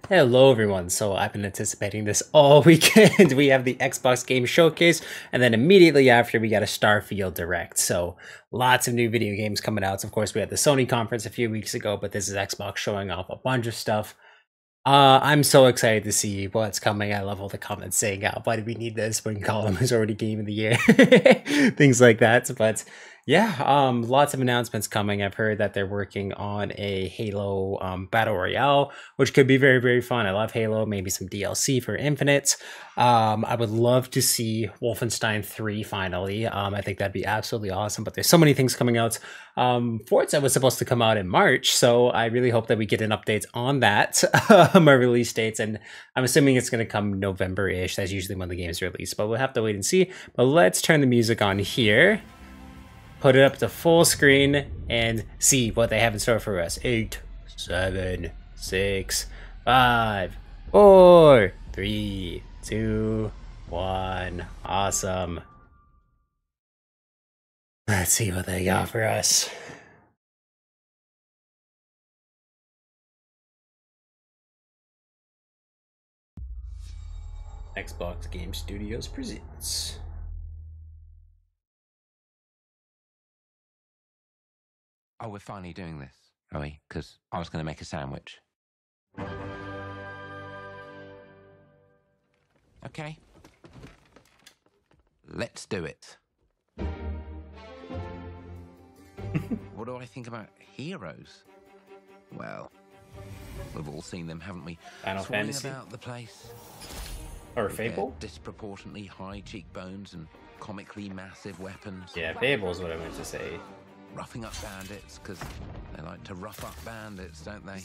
Hello everyone, so I've been anticipating this all weekend. We have the Xbox Game Showcase, and then immediately after we got a Starfield Direct. So lots of new video games coming out. So of course we had the Sony conference a few weeks ago, but this is Xbox showing off a bunch of stuff. I'm so excited to see what's coming. I love all the comments saying, why do we need this when Gollum is already Game of the Year? Things like that. But yeah, lots of announcements coming. I've heard that they're working on a Halo Battle Royale, which could be very, very fun. I love Halo, maybe some DLC for Infinite. I would love to see Wolfenstein 3 finally. I think that'd be absolutely awesome, but there's so many things coming out. Forza was supposed to come out in March, so I really hope that we get an update on that, my release dates, and I'm assuming it's going to come November-ish. That's usually when the game's released, but we'll have to wait and see. But let's turn the music on here, put it up to full screen, and see what they have in store for us. 8, 7, 6, 5, 4, 3, 2, 1. Awesome. Let's see what they got for us. Xbox Game Studios presents. Oh, we're finally doing this, are we? Because I was going to make a sandwich. Okay. Let's do it. What do I think about heroes? Well, we've all seen them, haven't we? Final Fantasy about the place. Or Fable? Disproportionately high cheekbones and comically massive weapons. Yeah, Fable is what I meant to say. Roughing up bandits, because they like to rough up bandits, don't they?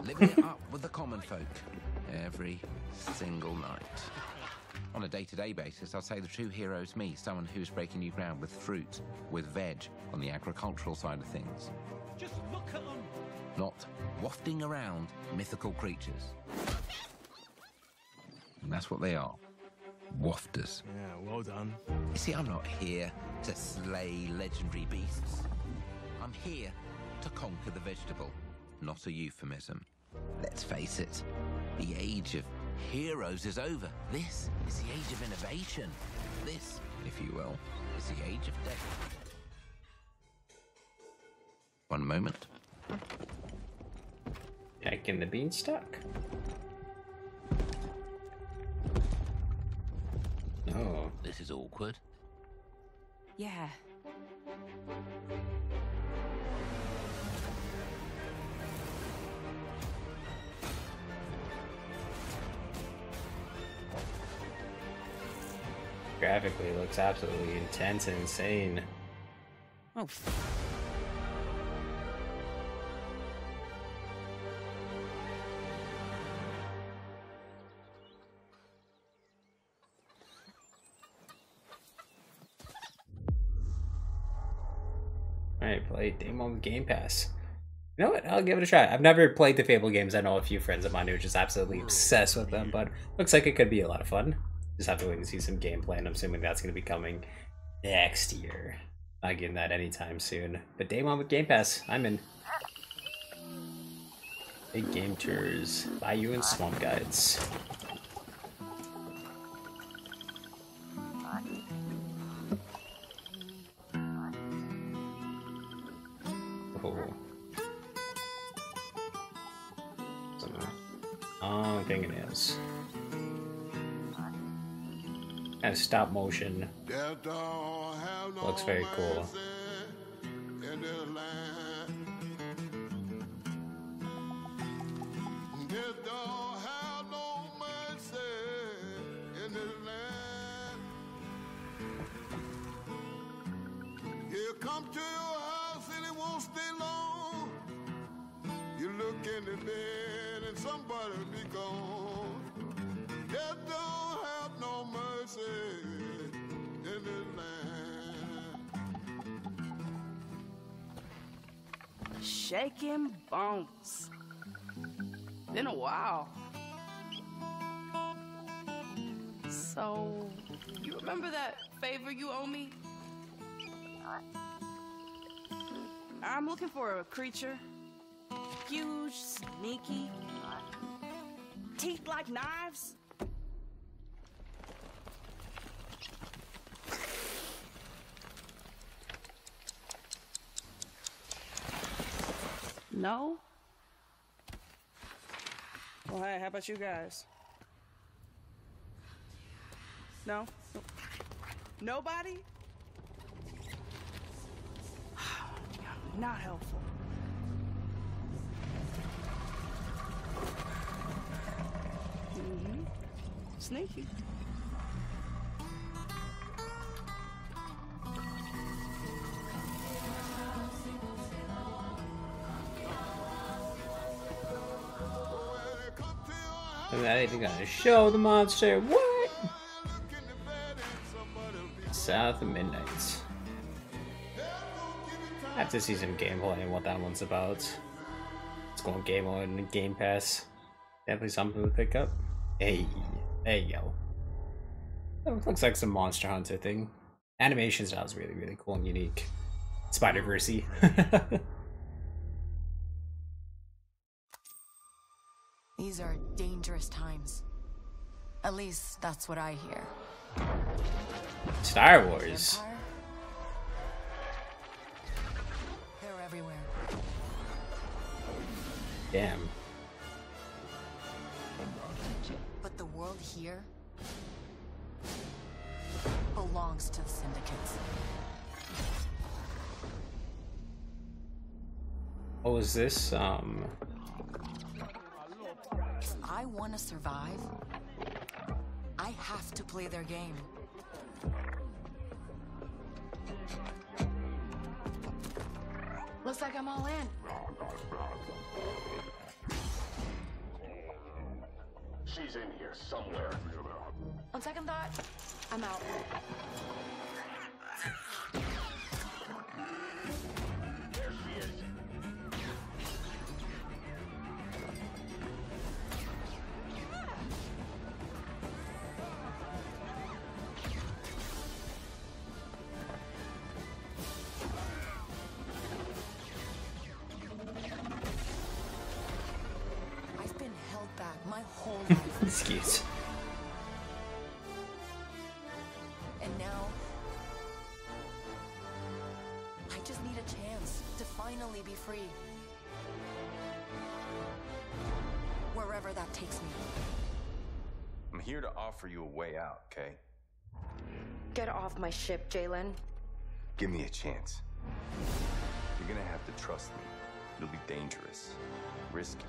Living it up with the common folk every single night. On a day-to-day basis, I'd say the true hero is me, someone who's breaking new ground with fruit, with veg, on the agricultural side of things. Just look at them! Not wafting around mythical creatures. And that's what they are. Wafters. Yeah, well done. You see, I'm not here to slay legendary beasts. I'm here to conquer the vegetable, not a euphemism. Let's face it, the age of heroes is over. This is the age of innovation. This, if you will, is the age of death. One moment. Back in the beanstalk. Oh. This is awkward. Yeah. Graphically, it looks absolutely intense and insane. Oh. Alright, play Demo on Game Pass. You know what? I'll give it a try. I've never played the Fable games. I know a few friends of mine who are just absolutely obsessed with them, but looks like it could be a lot of fun. Just have to wait and see some gameplay, and I'm assuming that's going to be coming next year. Not getting that anytime soon. But Day One with Game Pass, I'm in. Big game tours, Bayou and Swamp Guides. Oh, fingernails. And stop motion. Looks very cool. Come to your house and it won't stay long. You look in the bed and somebody be gone. Death don't have no mercy in this land. Shaking bones. Been a while. So, you remember that favor you owe me? I'm looking for a creature. Huge, sneaky, teeth like knives? No? Well, hey, how about you guys? No? Nobody? Not helpful. Sneaky. I'm not even gonna show the monster. What? South of Midnight. I have to see some gameplay and what that one's about. It's going game on and Game Pass. Definitely something to pick up. Hey, yo. That looks like some Monster Hunter thing. Animation style is really, really cool and unique. Spider-Verse-y. These are dangerous times. At least that's what I hear. Star Wars. Empire? They're everywhere. Damn. But the world here belongs to the syndicates. What was this? If I want to survive, I have to play their game. Looks like I'm all in. She's in here somewhere. On second thought, I'm out. There she is. I've been held back my whole life. Excuse. And now, I just need a chance to finally be free. Wherever that takes me. I'm here to offer you a way out, okay? Get off my ship, Jalen. Give me a chance. You're gonna have to trust me. It'll be dangerous, risky.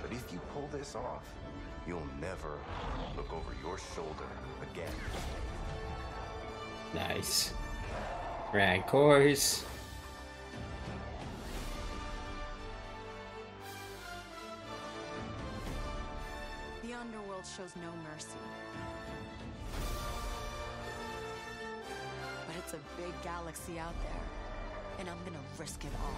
But if you pull this off, you'll never look over your shoulder again. Nice. Rancors. The underworld shows no mercy. But it's a big galaxy out there, and I'm gonna risk it all.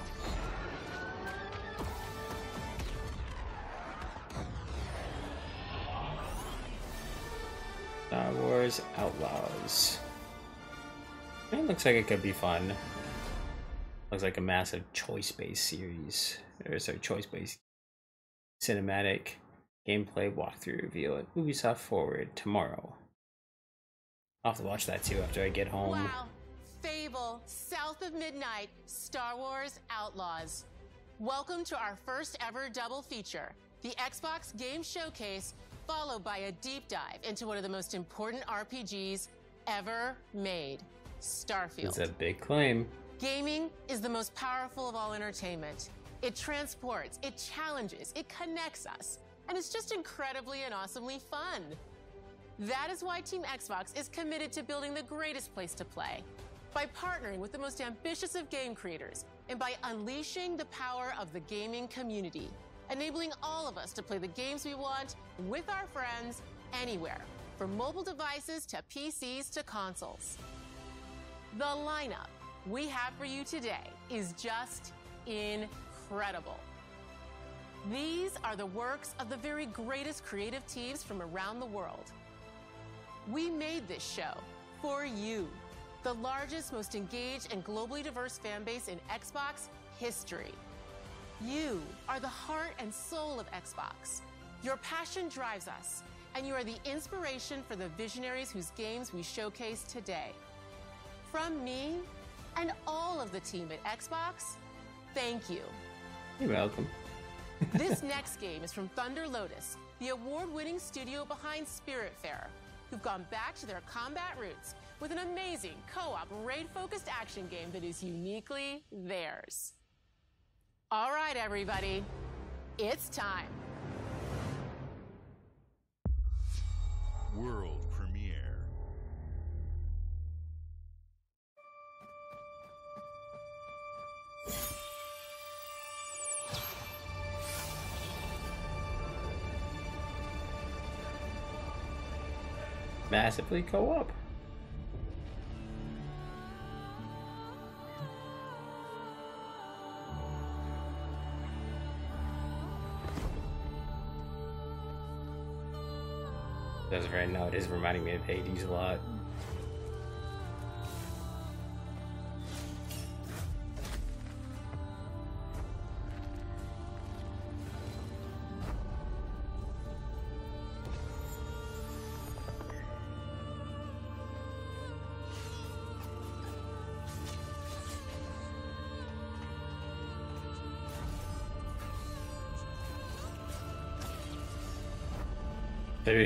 Star Wars Outlaws. It looks like it could be fun. Looks like a massive choice-based series. Or sorry, choice-based cinematic gameplay walkthrough reveal at Ubisoft Forward tomorrow. I'll have to watch that too after I get home. Wow. Fable, South of Midnight, Star Wars Outlaws. Welcome to our first ever double feature, the Xbox Game Showcase, followed by a deep dive into one of the most important RPGs ever made, Starfield. It's a big claim. Gaming is the most powerful of all entertainment. It transports, it challenges, it connects us, and it's just incredibly and awesomely fun. That is why Team Xbox is committed to building the greatest place to play. By partnering with the most ambitious of game creators, and by unleashing the power of the gaming community, enabling all of us to play the games we want with our friends anywhere, from mobile devices to PCs to consoles. The lineup we have for you today is just incredible. These are the works of the very greatest creative teams from around the world. We made this show for you, the largest, most engaged, and globally diverse fan base in Xbox history. You are the heart and soul of Xbox. Your passion drives us, and you are the inspiration for the visionaries whose games we showcase today. From me and all of the team at Xbox, thank you. You're welcome. This next game is from Thunder Lotus, the award-winning studio behind Spiritfarer, who've gone back to their combat roots with an amazing co-op raid-focused action game that is uniquely theirs. All right, everybody, it's time. World premiere. Massively co-op. As of right now, it is reminding me of Hades a lot.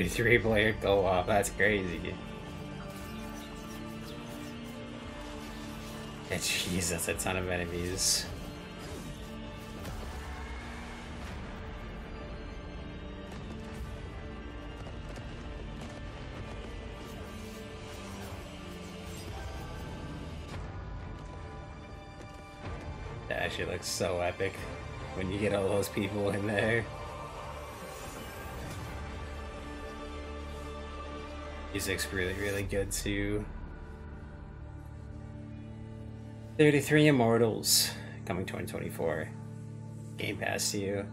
Three-player co-op, that's crazy. Yeah, jeez, that's a ton of enemies. That actually looks so epic when you get all those people in there. Music's really, really good too. 33 Immortals coming 2024. Game Pass to you.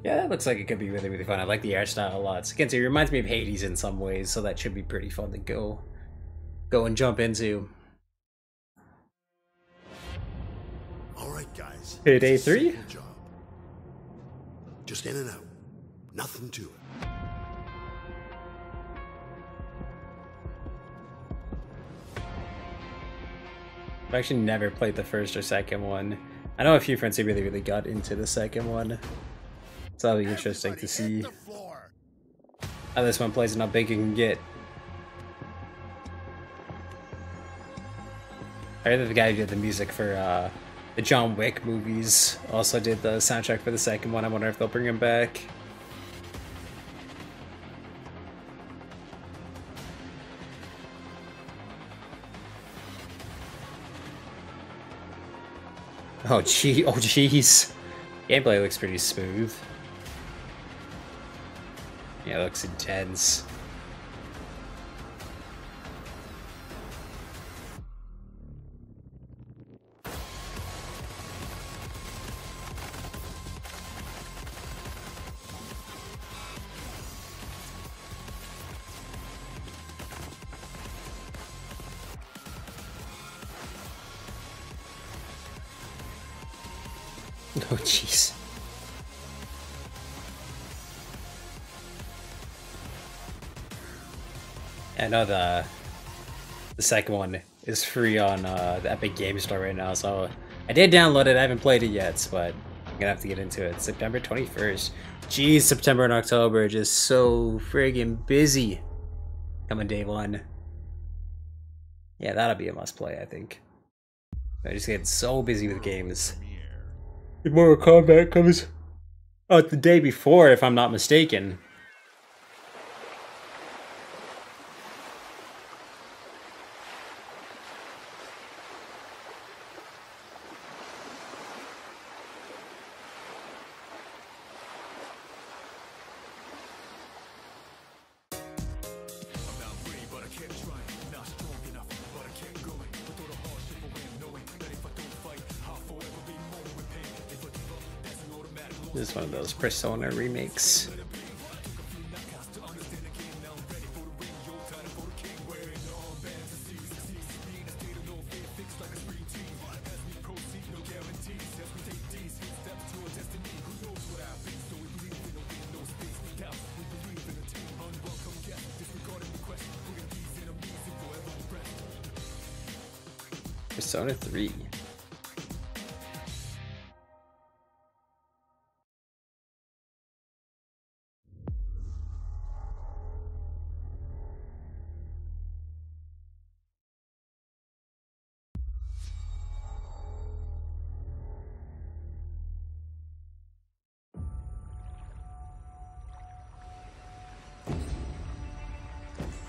Yeah, that looks like it could be really, really fun. I like the art style a lot. So, again, so it reminds me of Hades in some ways, so that should be pretty fun to go and jump into. All right, guys. Payday 3? Simple job. Just in and out. Nothing to it. I've actually never played the first or second one. I know a few friends who really, really got into the second one. So that'll be interesting to see how this one plays and how big it can get. I heard that the guy who did the music for the John Wick movies also did the soundtrack for the second one. I wonder if they'll bring him back. Oh gee, oh jeez. Gameplay looks pretty smooth. Yeah, it looks intense. Oh jeez. I know the second one is free on the Epic Game Store right now, so I did download it. I haven't played it yet, but I'm gonna have to get into it. September 21st. Jeez, September and October are just so friggin' busy. Coming day one. Yeah, that'll be a must play, I think. I just get so busy with games. Mortal Kombat comes out the day before, if I'm not mistaken. This is one of those Persona remakes. Persona 3.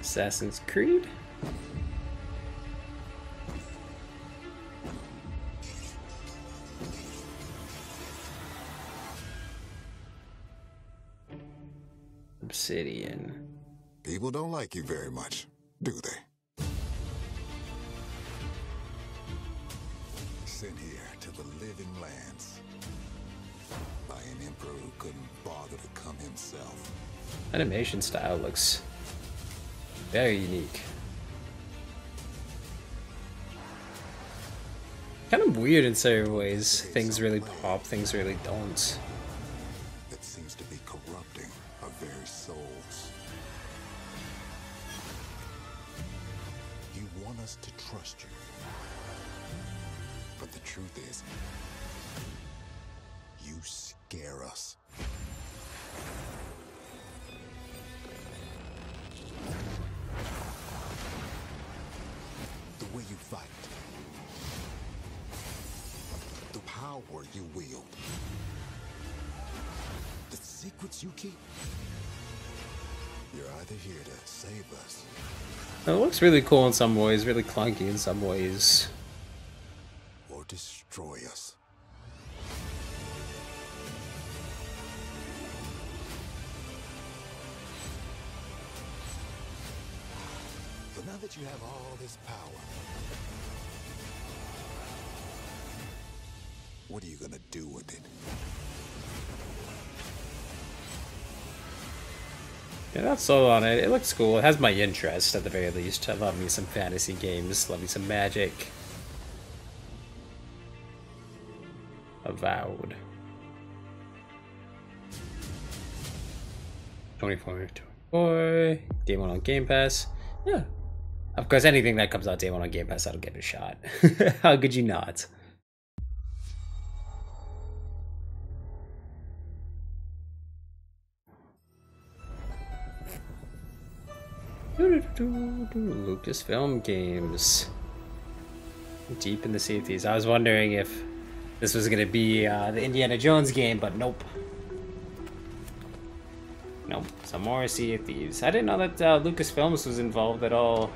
Assassin's Creed? Obsidian. People don't like you very much, do they? Sent here to the living lands by an emperor who couldn't bother to come himself. Animation style looks very unique. Kind of weird in certain ways. Things really pop, things really don't. That seems to be corrupting our very souls. You want us to trust you. But the truth is, you scare us. The way you fight. The power you wield. The secrets you keep. You're either here to save us. It looks really cool in some ways, really clunky in some ways. Or destroy us. So now that you have all this power, what are you gonna do with it? Yeah, that's sold on it. It looks cool. It has my interest at the very least. I love me some fantasy games. Love me some magic. Avowed. 24. Day 1 on Game Pass. Yeah. Of course, anything that comes out day 1 on Game Pass, I'll give it a shot. How could you not? Lucasfilm games. Deep in the Sea of Thieves. I was wondering if this was going to be the Indiana Jones game, but nope. Nope. Some more Sea of Thieves. I didn't know that Lucasfilms was involved at all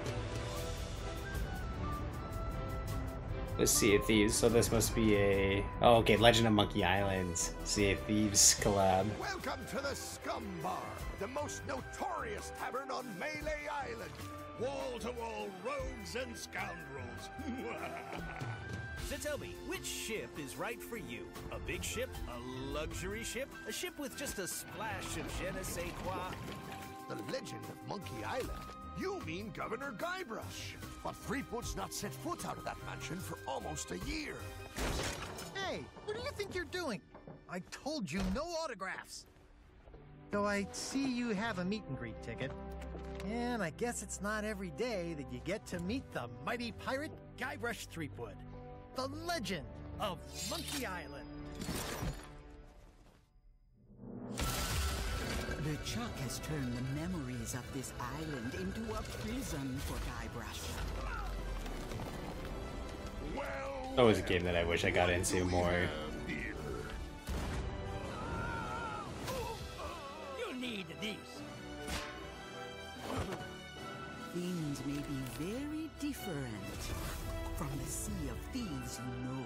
with Sea of Thieves, so this must be a... Oh, okay, Legend of Monkey Island, Sea of Thieves collab. Welcome to the Scum Bar, the most notorious tavern on Melee Island. Wall-to-wall rogues and scoundrels. So tell me, which ship is right for you? A big ship? A luxury ship? A ship with just a splash of je ne sais quoi? The Legend of Monkey Island? You mean Governor Guybrush. But Threepwood's not set foot out of that mansion for almost a year. Hey, what do you think you're doing? I told you no autographs. Though I see you have a meet and greet ticket. And I guess it's not every day that you get to meet the mighty pirate Guybrush Threepwood. The legend of Monkey Island. The Chuck has turned the memories of this island into a prison for Guybrush. That was a game that I wish I got into more. You need these. Things may be very different from the Sea of Thieves you know.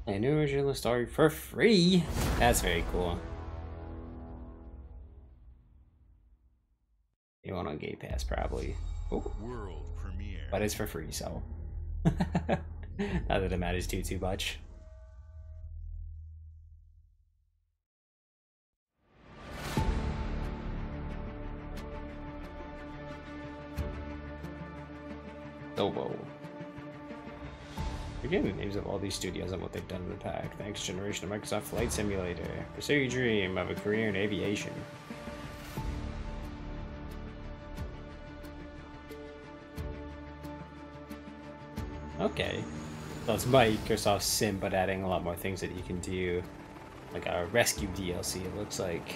A new original story for free. That's very cool. You want on Game Pass probably. Ooh. World premiere. But it's for free, so not that it matters too much. Lobo. We're getting the names of all these studios and what they've done in the pack. The next generation of Microsoft Flight Simulator. Pursue your dream of a career in aviation. Okay. So it's Microsoft Sim, but adding a lot more things that you can do. Like a rescue DLC, it looks like.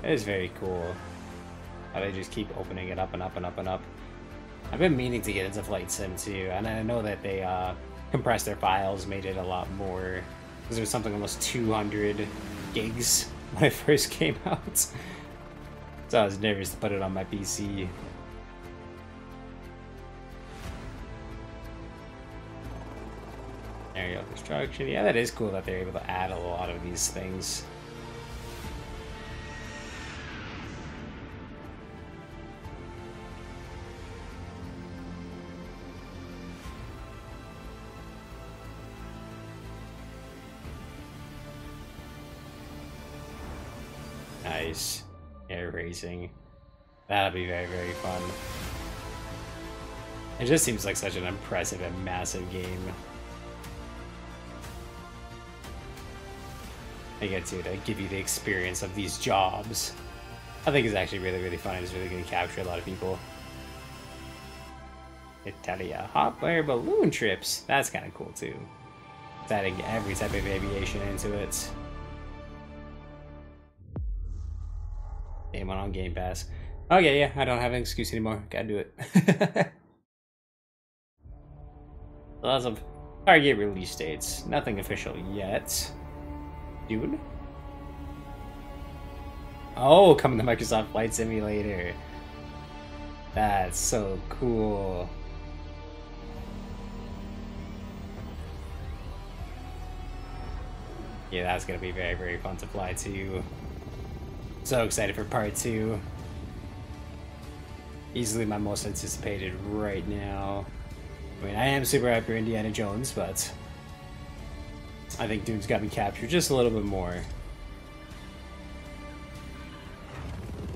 It is very cool how they just keep opening it up and up and up and up. I've been meaning to get into Flight Sim too, and I know that they compressed their files, made it a lot more, because there was something almost 200 gigs when it first came out. So I was nervous to put it on my PC. Aerial construction, yeah, that is cool that they're able to add a lot of these things. Nice. Air racing. That'll be very, very fun. It just seems like such an impressive and massive game. I get to give you the experience of these jobs. I think it's actually really, really fun. It's really going to capture a lot of people. Italia. Hot air balloon trips. That's kind of cool too. It's adding every type of aviation into it. Game on Game Pass. Okay, yeah, I don't have an excuse anymore. Gotta do it. Lots of target release dates. Nothing official yet. Dude. Oh, coming to Microsoft Flight Simulator. That's so cool. Yeah, that's gonna be very, very fun to fly too. So excited for part 2. Easily my most anticipated right now. I mean, I am super hyped for Indiana Jones, but I think Dune's got me captured just a little bit more.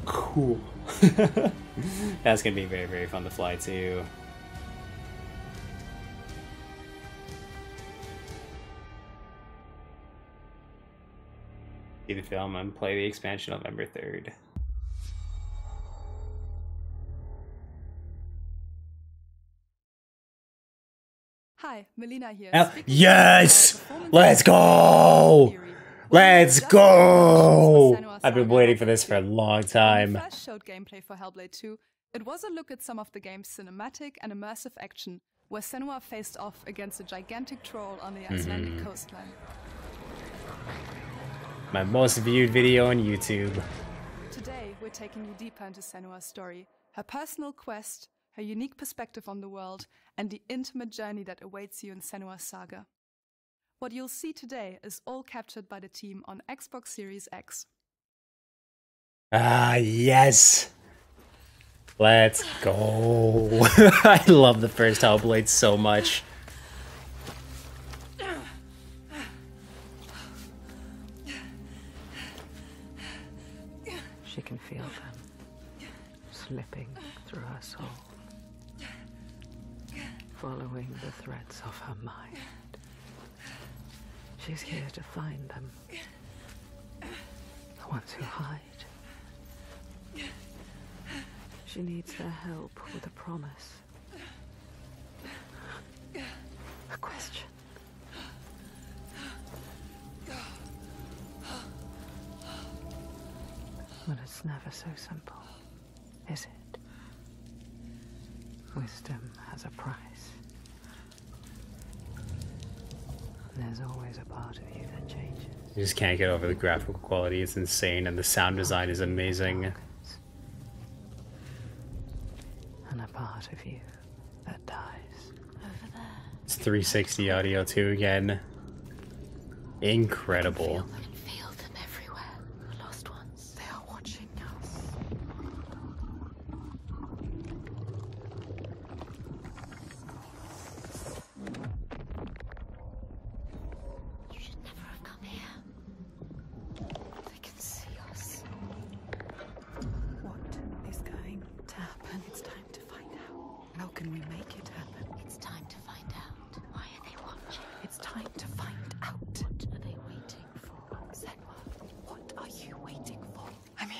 Cool. That's gonna be very, very fun to fly too. See the film and play the expansion November 3rd. Hi, Melina here. Yes! Let's go! Let's go! I've been waiting for this for a long time. When Flash showed gameplay for Hellblade 2, it was a look at some of the game's cinematic and immersive action, where Senua faced off against a gigantic troll on the Icelandic coastline. My most viewed video on YouTube. Today, we're taking you deeper into Senua's story, her personal quest, her unique perspective on the world, and the intimate journey that awaits you in Senua's saga. What you'll see today is all captured by the team on Xbox Series X. Ah, yes! Let's go! I love the first Hellblade so much. She can feel them slipping through her soul, following the threads of her mind. She's here to find them, the ones who hide. She needs their help with a promise, a question. But it's never so simple, is it? Wisdom has a price. And there's always a part of you that changes. You just can't get over the graphical quality. It's insane, and the sound design is amazing. And a part of you that dies. Over there. It's 360 audio too again. Incredible. I can feel them everywhere. The lost ones. They are watching us.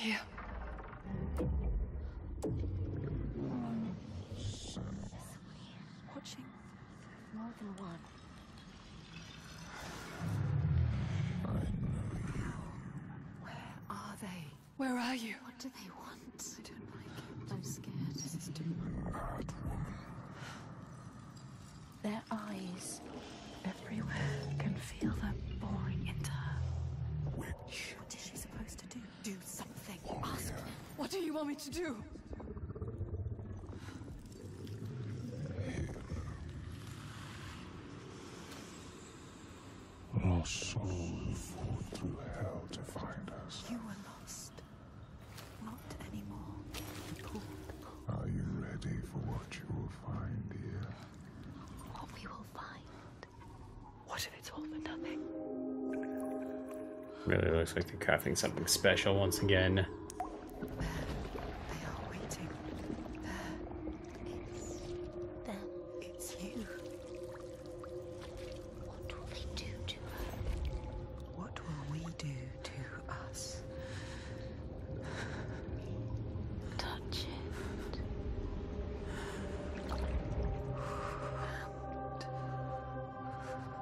here. Watching more than one. Where are they? Where are you? What do they want? I don't like it. I'm scared. This is too much. Their eyes everywhere. Can feel them boring into her. Witch. What is she supposed to do? Do something. Ask them. What do you want me to do? Lost souls fought through hell to find us. You were lost. Not anymore. Are you ready for what you will find here? What we will find. What if it's all for nothing? Really looks like they're crafting something special once again. They are waiting. There. It's them. It's you. What will they do to her? What will we do to us? Touch it.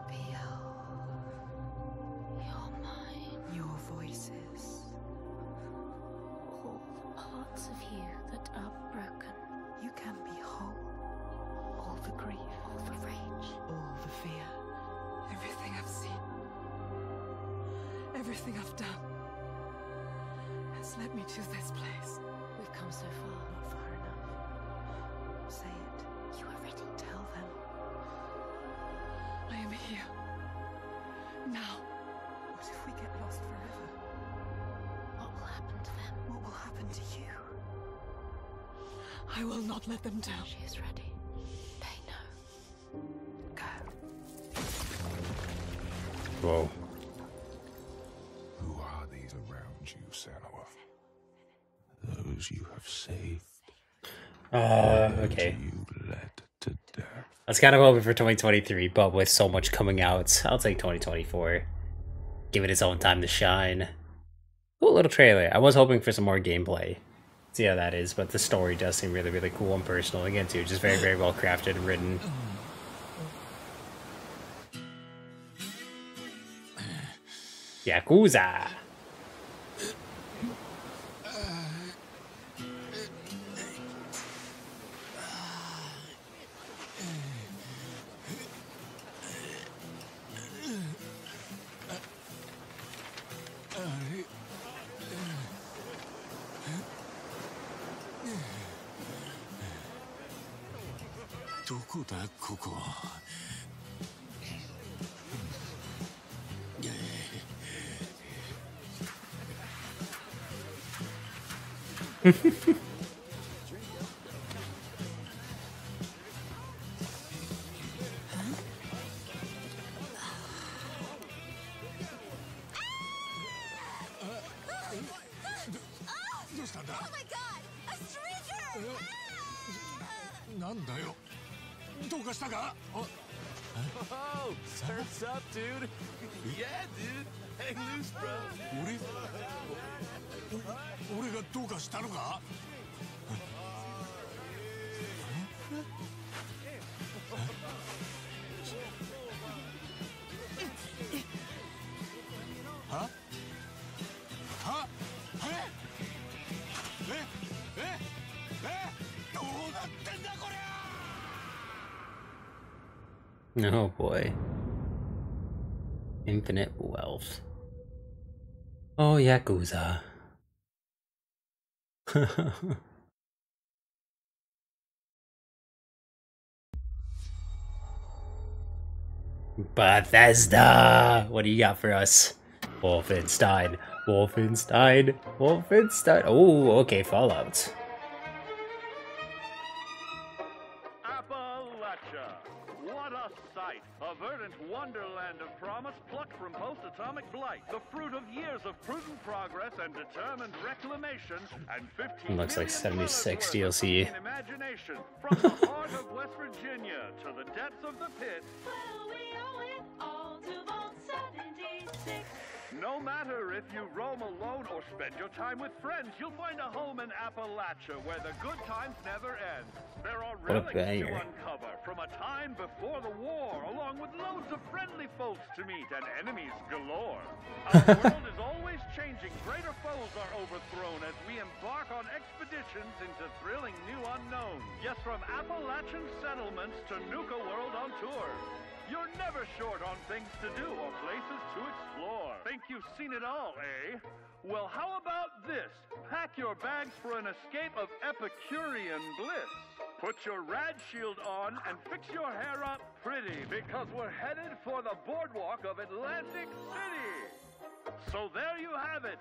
Feel your mind, your voices, all the parts of you that are broken. You can be whole. All the grief, all the rage, all the fear. Everything I've seen, everything I've done, has led me to this place. We've come so far, not far enough. Say it. You are ready. Tell them. I am here. Now. What if we get lost forever? What will happen to them? What will happen to you? I will not let them down. She is ready. They know. Go. Whoa. Who are these around you, Senua? Those you have saved. Okay. You led to death. I was kind of hoping for 2023, but with so much coming out, I'll take 2024. Give it its own time to shine. Cool little trailer. I was hoping for some more gameplay. See how that is, but the story does seem really, really cool and personal again too. Just very, very well crafted and written. Yakuza. Oh my god! A stranger! なんだよ。どうかしたか? Oh, surf's up, dude. Yeah, dude. Hang loose, bro. 俺がどうかしたのか? Huh? Huh? Oh boy. Infinite wealth. Oh, Yakuza. Bethesda! What do you got for us? Wolfenstein. Wolfenstein. Wolfenstein. Oh, okay, Fallout. What a sight! A verdant wonderland of promise plucked from post-atomic blight. The fruit of years of prudent progress and determined reclamation, and 15 Looks like million 76 dollars worth of DLC. clean imagination from the heart of West Virginia to the depths of the pit. No matter if you roam alone or spend your time with friends, you'll find a home in Appalachia where the good times never end. There are relics to uncover from a time before the war, along with loads of friendly folks to meet and enemies galore. Our world is always changing. Greater foes are overthrown as we embark on expeditions into thrilling new unknowns. Yes, from Appalachian settlements to Nuka World on tour. You're never short on things to do or places to explore. Think you've seen it all, eh? Well, how about this? Pack your bags for an escape of Epicurean bliss. Put your rad shield on and fix your hair up pretty, because we're headed for the boardwalk of Atlantic City. So there you have it.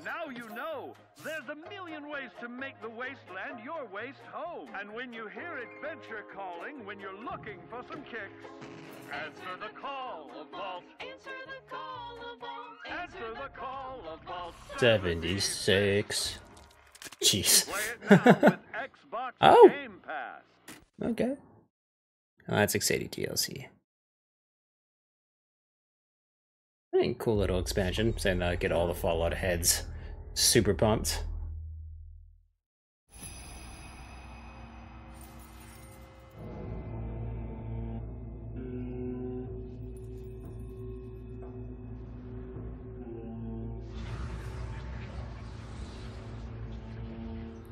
Now you know. There's a million ways to make the wasteland your waste home. And when you hear adventure calling, when you're looking for some kicks, answer the call of Vault. Answer the call of Vault. Answer the call of Vault 76. Jeez. Play it now with Xbox Oh. Game Pass. Okay. Oh, that's exciting DLC. I think cool little expansion, saying that I get all the Fallout heads. Super pumped.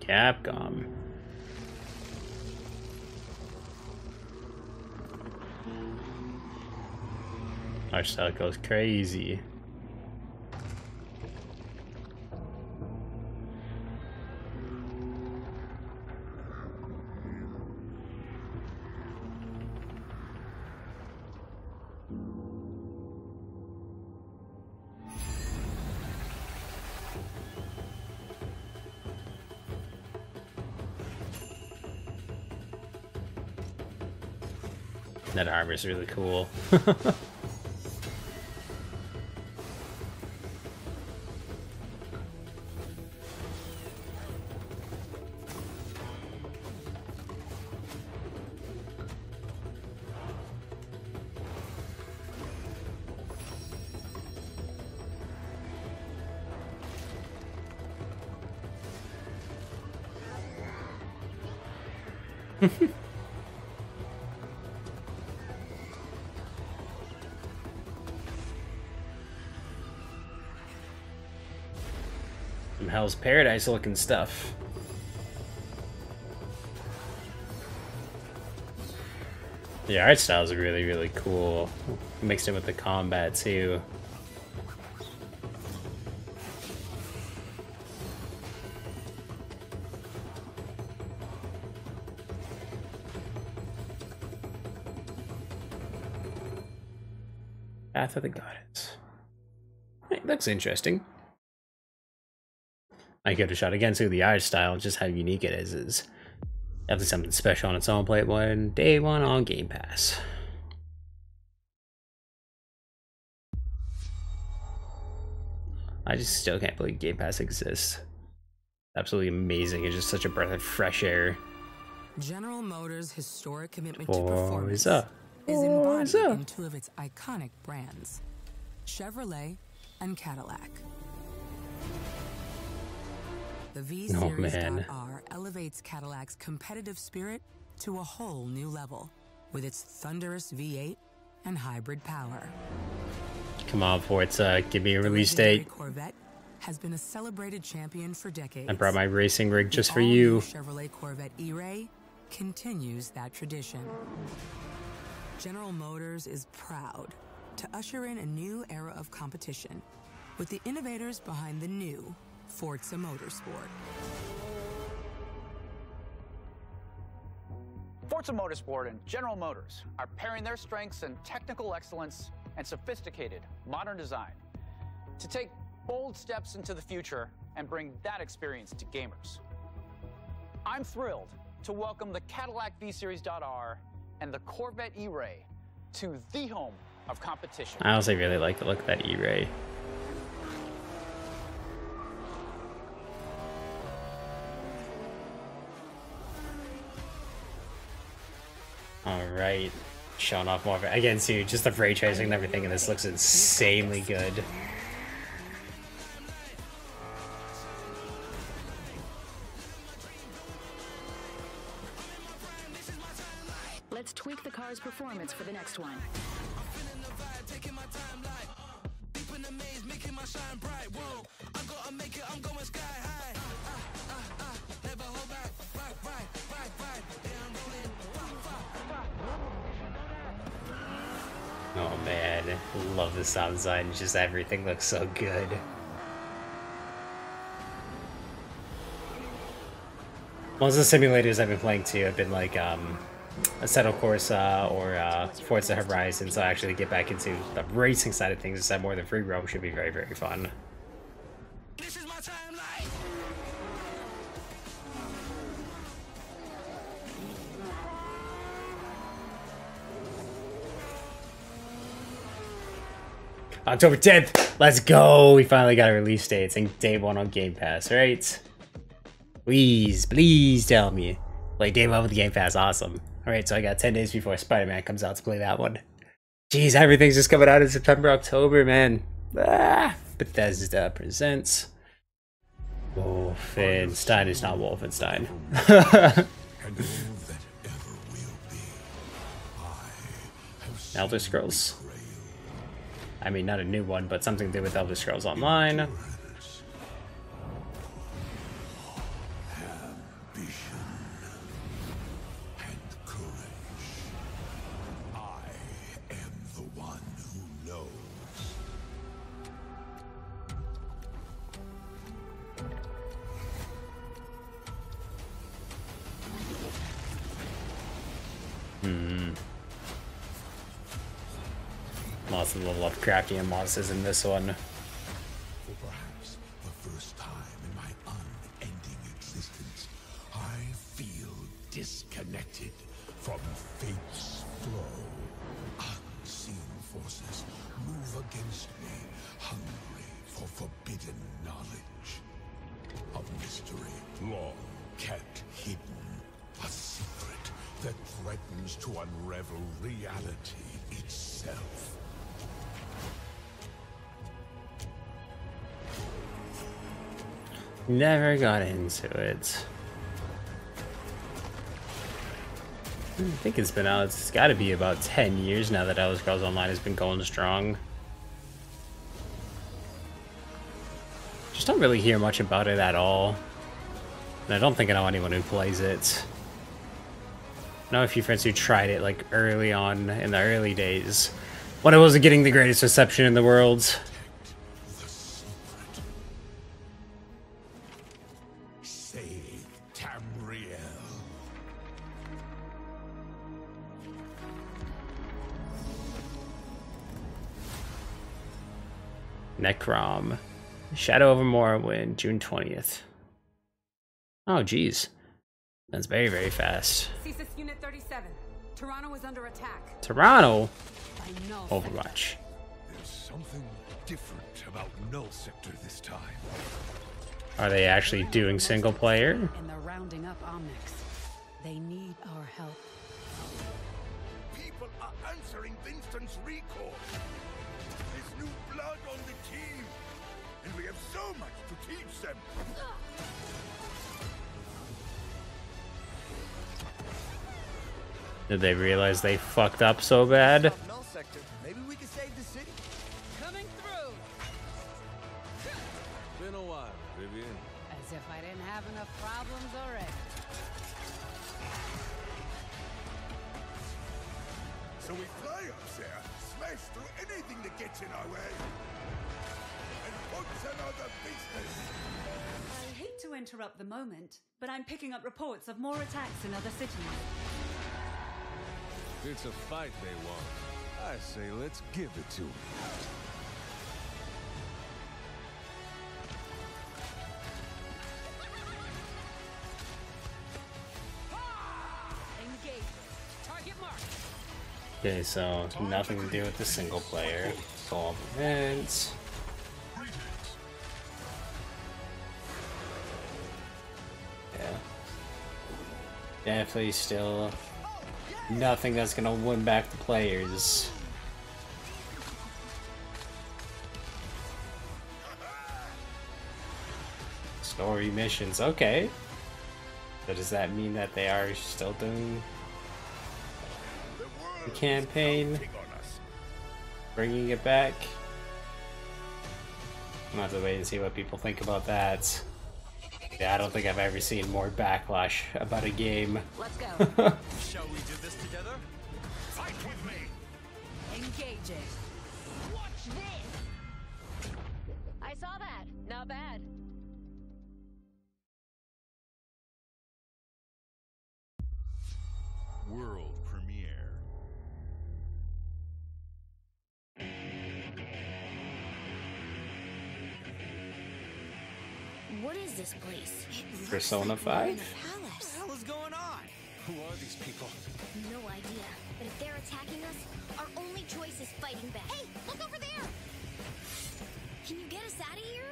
Capcom. Our style goes crazy. That armor is really cool. Some Hell's Paradise looking stuff. The art style is really, really cool. Mixed in with the combat too. Path of the Goddess. It looks interesting. I give it a shot again too. The art style, just how unique it is definitely something special on its own. Playable in day one on Game Pass. I just still can't believe Game Pass exists. Absolutely amazing. It's just such a breath of fresh air. General Motors' historic commitment to performance Forza. is embodied Forza. in two of its iconic brands, Chevrolet and Cadillac. The V-Series.R elevates Cadillac's competitive spirit to a whole new level with its thunderous V8 and hybrid power. Come on, Forza, give me a release date. Corvette has been a celebrated champion for decades. I brought my racing rig just for The you. all-new Chevrolet Corvette E-Ray continues that tradition. General Motors is proud to usher in a new era of competition with the innovators behind the new Forza Motorsport. Forza Motorsport and General Motors are pairing their strengths in technical excellence and sophisticated modern design to take bold steps into the future and bring that experience to gamers. I'm thrilled to welcome the Cadillac V-Series.R and the Corvette E-Ray to the home of competition. I also really like the look of that E-Ray. Alright, showing off more of it. Again, see, just the ray tracing and everything in this looks insanely good. let's tweak the car's performance for the next one. Oh man, love the sound design. Just everything looks so good. Most of the simulators I've been playing too have been like Assetto Corsa or Forza Horizon, so I actually get back into the racing side of things instead more than free roam should be very, very fun. October 10th, let's go! We finally got a release date. It's in day 1 on Game Pass, right? Please, please tell me. Play day 1 with Game Pass, awesome. Alright, so I got 10 days before Spider-Man comes out to play that one. Jeez, everything's just coming out in September, October, man. Ah, Bethesda presents. Wolfenstein is not Wolfenstein. Elder Scrolls. I mean, not a new one, but something to do with Elder Scrolls Online. Lots of the Lovecraftian monsters in this one. For perhaps the first time in my unending existence, I feel disconnected from fate's flow. Unseen forces move against me, hungry for forbidden knowledge. A mystery long kept hidden. A secret that threatens to unravel reality itself. Never got into it. I think it's been out. It's got to be about 10 years now that Elder Scrolls Online has been going strong. Just don't really hear much about it at all. And I don't think I know anyone who plays it. I know a few friends who tried it like early on in the early days when it wasn't getting the greatest reception in the world. Necrom. Shadow over Morrowind, June 20th. Oh, geez. That's very, very fast. CSIS Unit 37. Toronto is under attack. Toronto? Overwatch. There's something different about Null Sector this time. Are they actually doing single player? And they're rounding up Omnics. They need our help. People are answering Winston's recall. There's new blood on the team, and we have so much to teach them. Did they realize they fucked up so bad? Null Sector. Maybe we can save the city. Coming through. Been a while, Vivian. As if I didn't have enough problems already. So we fly up there, smash through anything that gets in our way, and punch another business. I hate to interrupt the moment, but I'm picking up reports of more attacks in other cities. It's a fight they want. I say let's give it to them. Engage. Target mark. Okay, so nothing to do with the single player. Co-op events. Yeah. Definitely still nothing that's gonna win back the players. Story missions, okay. So does that mean that they are still doing The campaign. Bringing it back. I'm gonna have to wait and see what people think about that. Yeah, I don't think I've ever seen more backlash about a game. Let's go. Shall we do this together? Fight with me! Engaging. Watch this! I saw that. Not bad. World premiere. What is this place? Persona 5? What the hell is going on? Who are these people? No idea. But if they're attacking us, our only choice is fighting back. Hey, look over there! Can you get us out of here?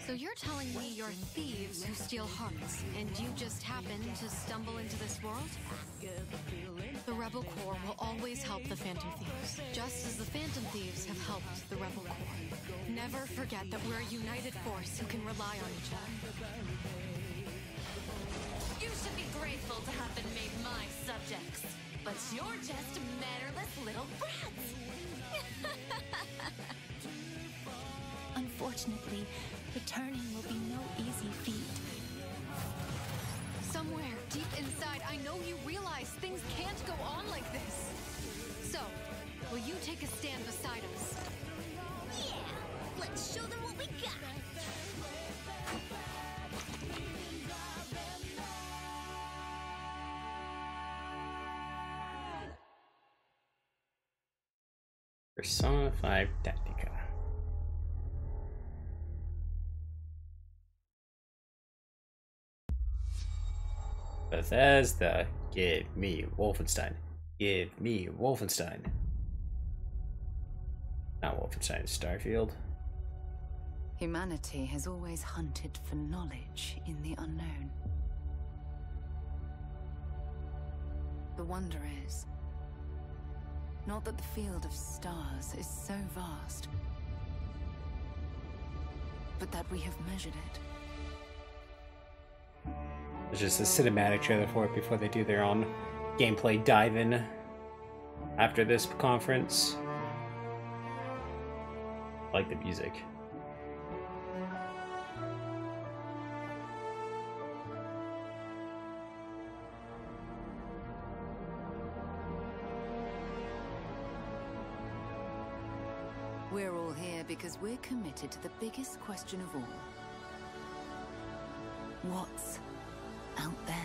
So you're telling me you're thieves who steal hearts, and you just happened to stumble into this world? The Rebel Corps will always help the Phantom Thieves, just as the Phantom Thieves have helped the Rebel Corps. Never forget that we're a united force who can rely on each other. You should be grateful to have been made my subjects. But you're just mannerless little brats! Unfortunately, returning will be no easy feat. Somewhere deep inside, I know you realize things can't go on like this. So, will you take a stand beside us? Yeah! Let's show them what we got! Persona 5 Tactica. Bethesda, give me Wolfenstein. Give me Wolfenstein. Not Wolfenstein, Starfield. Humanity has always hunted for knowledge in the unknown. The wonder is, not that the field of stars is so vast, but that we have measured it. There's just a cinematic trailer for it before they do their own gameplay dive-in after this conference. I like the music. We're all here because we're committed to the biggest question of all. What's out there?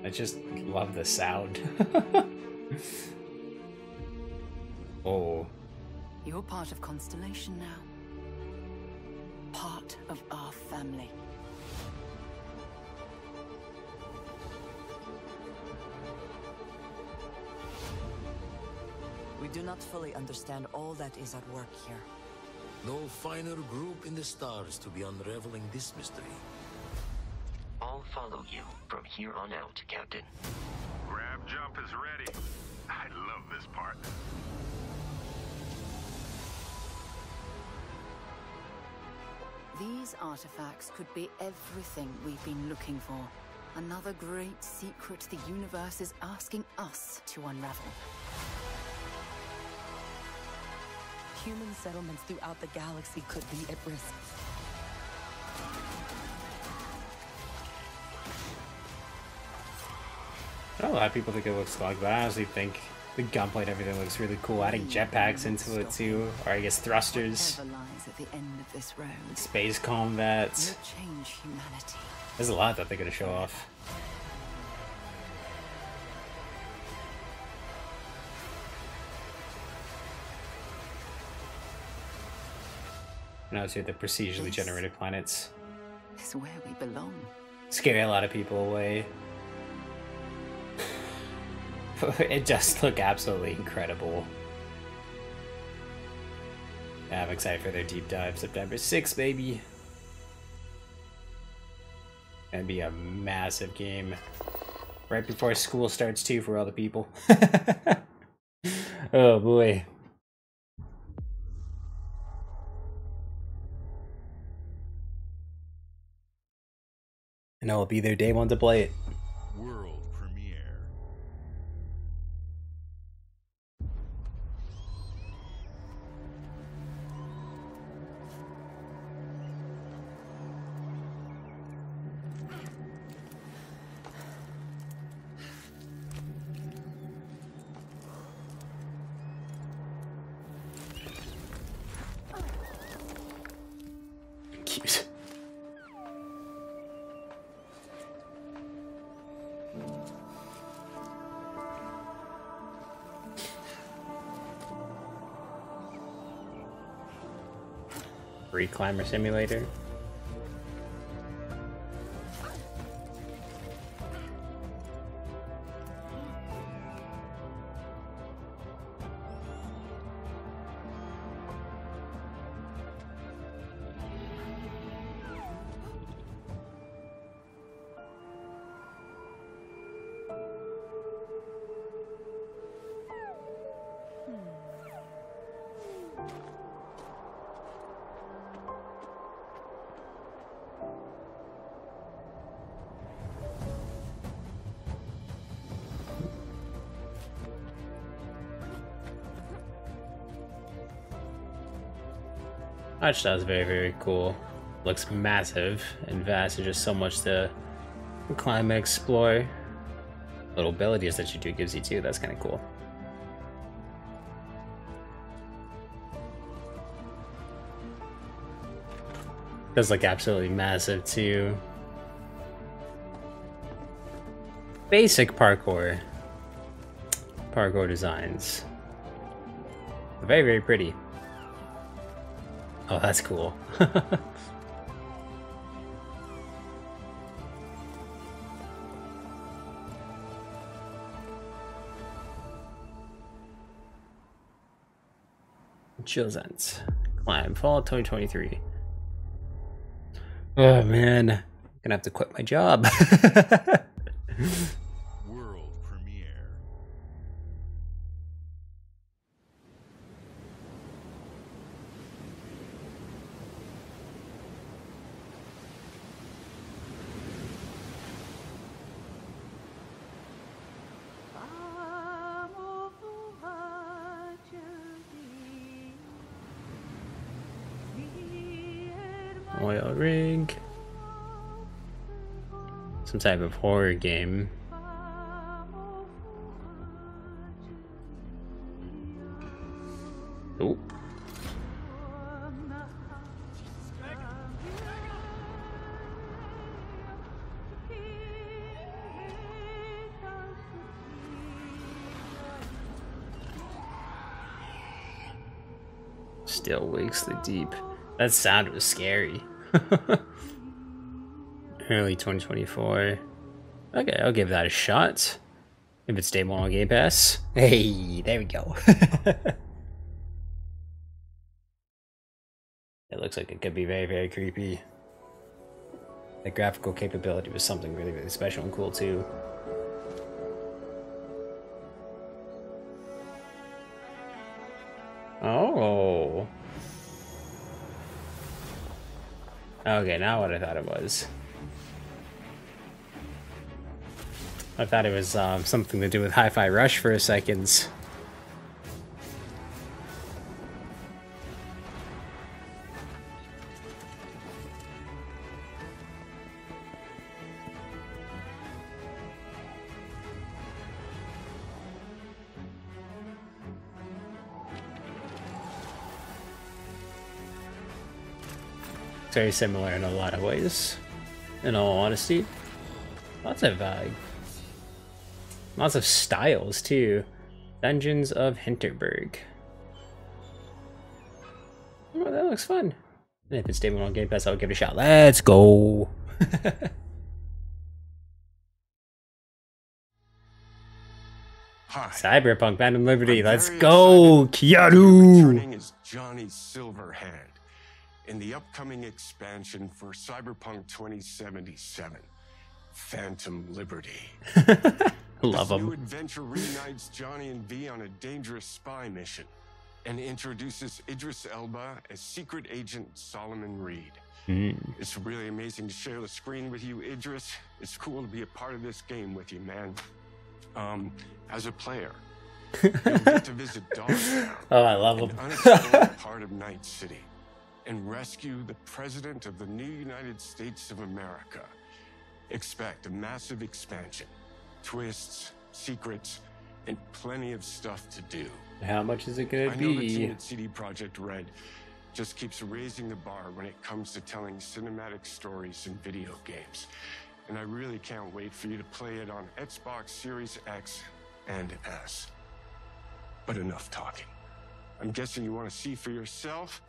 I just love the sound. Oh. You're part of Constellation now. Part of our family. We do not fully understand all that is at work here. No finer group in the stars to be unraveling this mystery. I'll follow you from here on out, Captain. Grab jump is ready. I love this part. These artifacts could be everything we've been looking for. Another great secret the universe is asking us to unravel. Human settlements throughout the galaxy could be at risk. I know a lot of people think it looks like, but I honestly think the gunplay and everything looks really cool. Adding jetpacks into it too, or I guess thrusters. Whatever lies at the end of this road. Space combat. Will change humanity. There's a lot that they're gonna show off. And obviously the procedurally generated planets. This is where we belong. Scare a lot of people away. It does look absolutely incredible. Yeah, I'm excited for their deep dive. September 6th, baby. Gonna be a massive game. Right before school starts too for all the people. Oh boy. And I will be there day one to play it. World premiere. Cute. Free climber simulator. That was very, very cool. Looks massive and vast. There's just so much to climb and explore. Little abilities that you do gives you too. That's kind of cool. Does look absolutely massive too. Basic parkour. Parkour designs. Very, very pretty. Oh, that's cool. Chill Ends. Climb. Fall 2023. Oh man. I'm gonna have to quit my job. World premiere. Oil rig. Some type of horror game. Oh. Still wakes the deep. That sound was scary. Early 2024. Okay, I'll give that a shot. If it's day one on Game Pass. Hey, there we go. It looks like it could be very, very creepy. The graphical capability was something really, really special and cool too. Oh. Okay, now what I thought it was. I thought it was something to do with Hi-Fi Rush for a second. Very similar in a lot of ways, in all honesty. Lots of styles too. Dungeons of Hinterberg. Oh, that looks fun. And if it's day one on Game Pass, I'll give it a shot. Let's go. Hi. Cyberpunk Phantom Liberty. Let's go, Keanu. Returning as Johnny Silverhand in the upcoming expansion for Cyberpunk 2077, Phantom Liberty. Love this him. new adventure reunites Johnny and V on a dangerous spy mission and introduces Idris Elba as secret agent Solomon Reed. It's really amazing to share the screen with you, Idris. It's cool to be a part of this game with you, man. As a player, you'll get to visit Dogtown, oh, I love him. an unexplored part of Night City, and rescue the President of the new United States of America. Expect a massive expansion, twists, secrets, and plenty of stuff to do. How much is it gonna I know the be? team at CD Projekt Red just keeps raising the bar when it comes to telling cinematic stories in video games. And I really can't wait for you to play it on Xbox Series X and S. But enough talking. I'm guessing you want to see for yourself,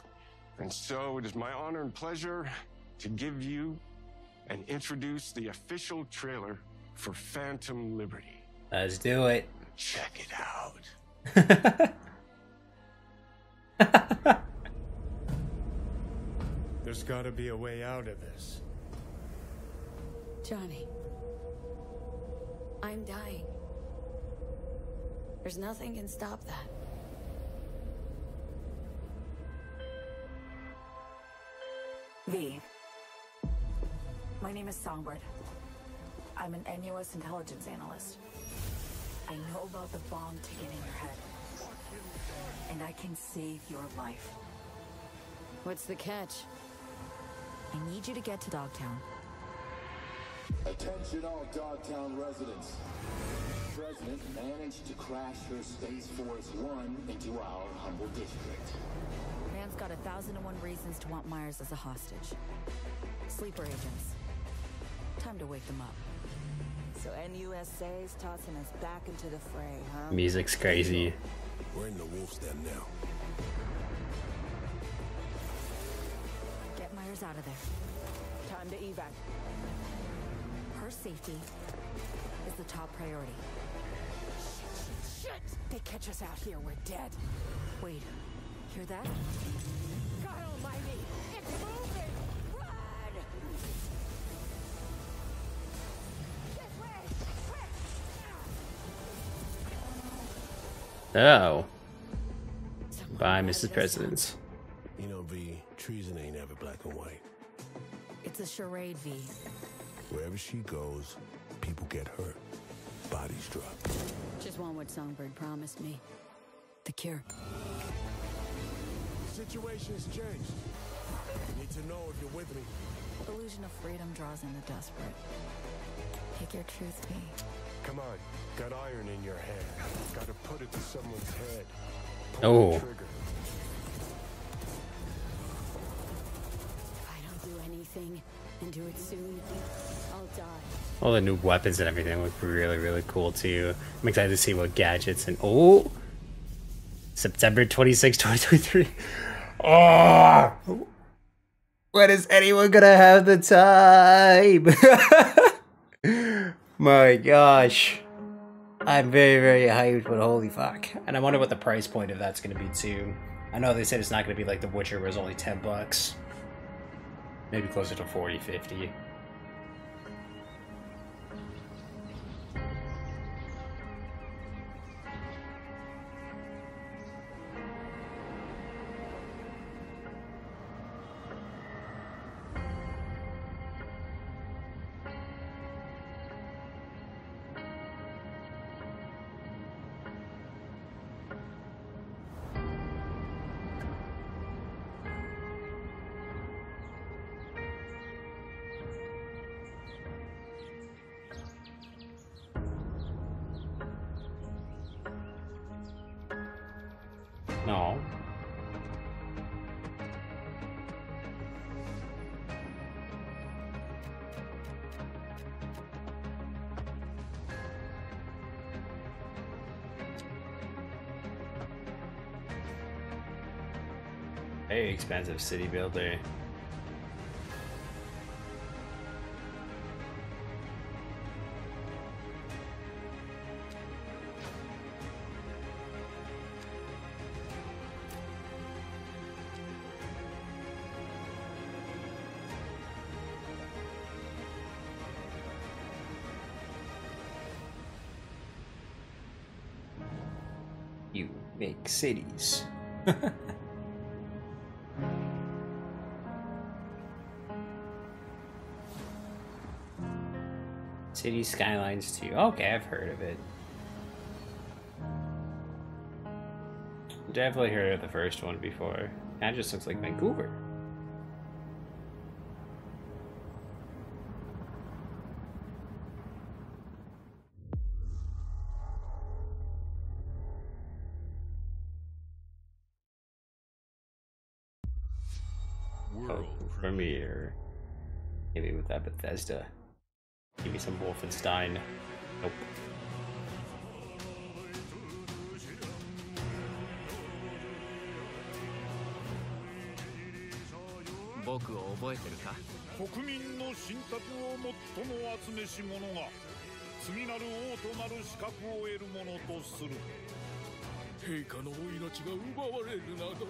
and so it is my honor and pleasure to give you and introduce the official trailer for Phantom Liberty. Let's do it. Check it out. There's gotta be a way out of this. Johnny, I'm dying. There's nothing can stop that. V. My name is Songbird. I'm an NUS intelligence analyst. I know about the bomb ticking in your head. And I can save your life. What's the catch? I need you to get to Dogtown. Attention all Dogtown residents. The President managed to crash her Space Force One into our humble district. Man's got 1,001 reasons to want Myers as a hostage. Sleeper agents. Time to wake them up. So NUSA's tossing us back into the fray, huh? Music's crazy. We're in the wolf's den now. Get Myers out of there. Time to evac. Her safety is the top priority. Shit! They catch us out here, we're dead. Wait, hear that? God almighty! It's moving! Run! This way! Quick! Oh. Bye, Mrs. President. You know, V, treason ain't ever black and white. It's a charade, V. Wherever she goes, people get hurt. Bodies drop. Just want what Songbird promised me. The cure. Situation's changed. Need to know if you're with me. Illusion of freedom draws in the desperate. Pick your truth, V. Come on, got iron in your hand. Gotta put it to someone's head. Oh. If I don't do anything and do it soon, I'll die. All the new weapons and everything look really, really cool too. I'm excited to see what gadgets and oh, September 26, 2023. Oh, when is anyone gonna have the time? My gosh, I'm very, very hyped, but holy fuck. And I wonder what the price point of that's gonna be too. I know they said it's not gonna be like The Witcher was only $10. Maybe closer to 40, 50. No. Very expensive city builder. You make cities. City Skylines 2. Okay, I've heard of it. Definitely heard of the first one before. That just looks like Vancouver. World premiere. Maybe with that Bethesda. Give me some Wolfenstein. Nope. 僕を覚えてるか？国民の信託を最も集めし者が次なる王となる資格を得るものとする。陛下のお命が奪われるなど。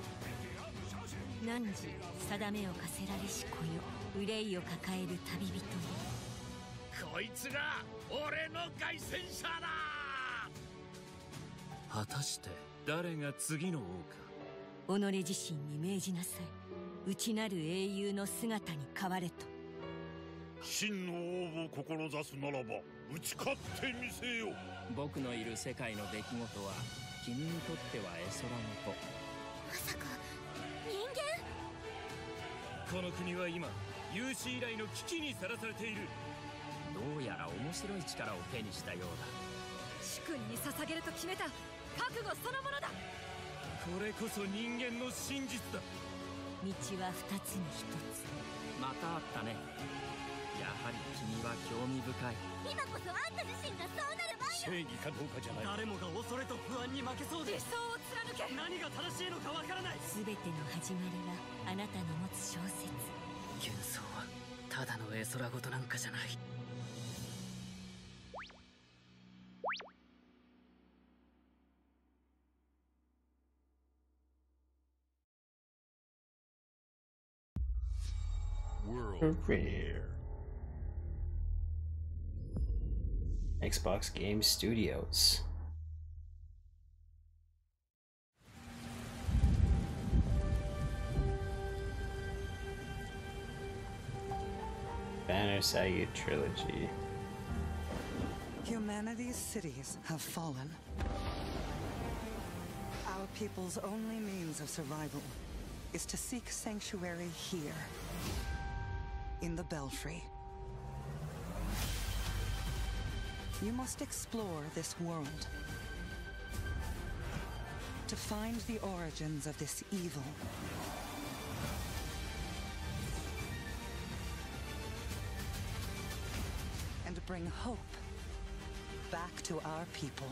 汝定めを課せられし子よ、憂いを抱える旅人よ。こいつが俺の凱旋者だ。果たして誰が次の王か。己自身に命じなさい。内なる英雄の姿に変われと。真の王を志すならば打ち勝ってみせよ。僕のいる世界の出来事は君にとっては絵空事。まさか人間？この国は今有史以来の危機にさらされている。どうやら面白い力を手にしたようだ。主君に捧げると決めた覚悟そのものだ。これこそ人間の真実だ。道は二つに一つ。またあったね。やはり君は興味深い。今こそあんた自身がそうなる前正義かどうかじゃない。誰もが恐れと不安に負けそうで。理想を貫け。何が正しいのかわからない。全ての始まりはあなたの持つ小説。幻想はただの絵空事なんかじゃない。World premiere. Xbox Game Studios. Banner Saga Trilogy. Humanity's cities have fallen. Our people's only means of survival is to seek sanctuary here, in the Belfry. You must explore this world to find the origins of this evil. And bring hope back to our people.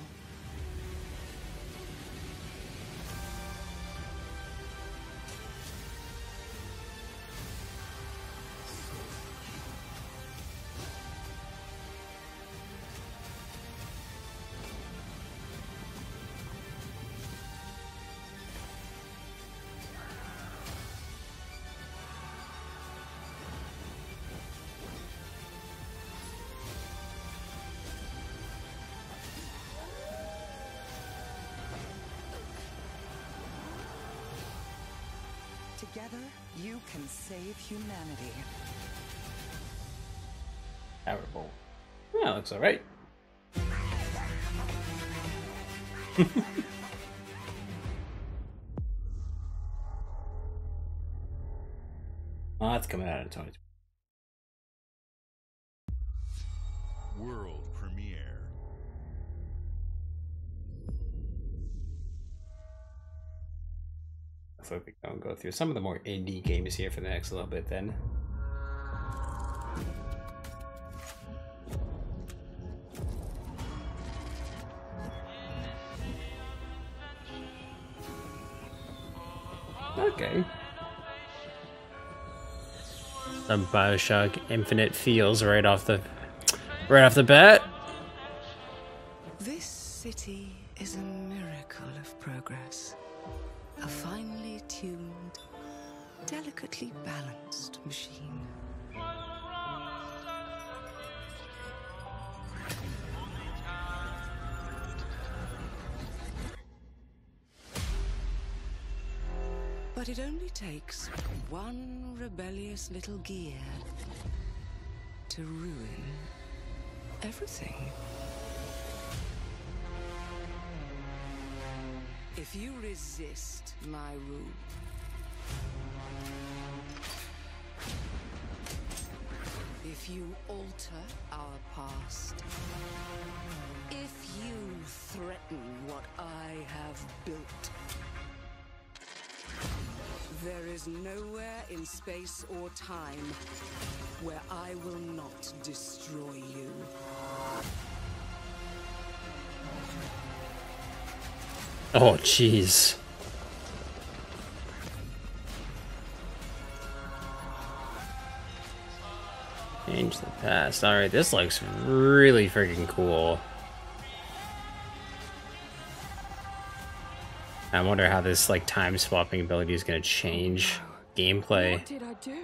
Together, you can save humanity. Terrible. Yeah, looks alright. Oh, that's coming out in 2020. World premiere. I thought we can go through some of the more indie games here for the next little bit then. Okay. Some BioShock Infinite feels right off the bat. This city is a miracle of progress. A finely tuned, delicately balanced machine. But it only takes one rebellious little gear to ruin everything. If you resist my rule, if you alter our past, if you threaten what I have built, there is nowhere in space or time where I will not destroy you. Oh, jeez. Change the past. Alright, this looks really freaking cool. I wonder how this like time swapping ability is going to change gameplay. What did I do?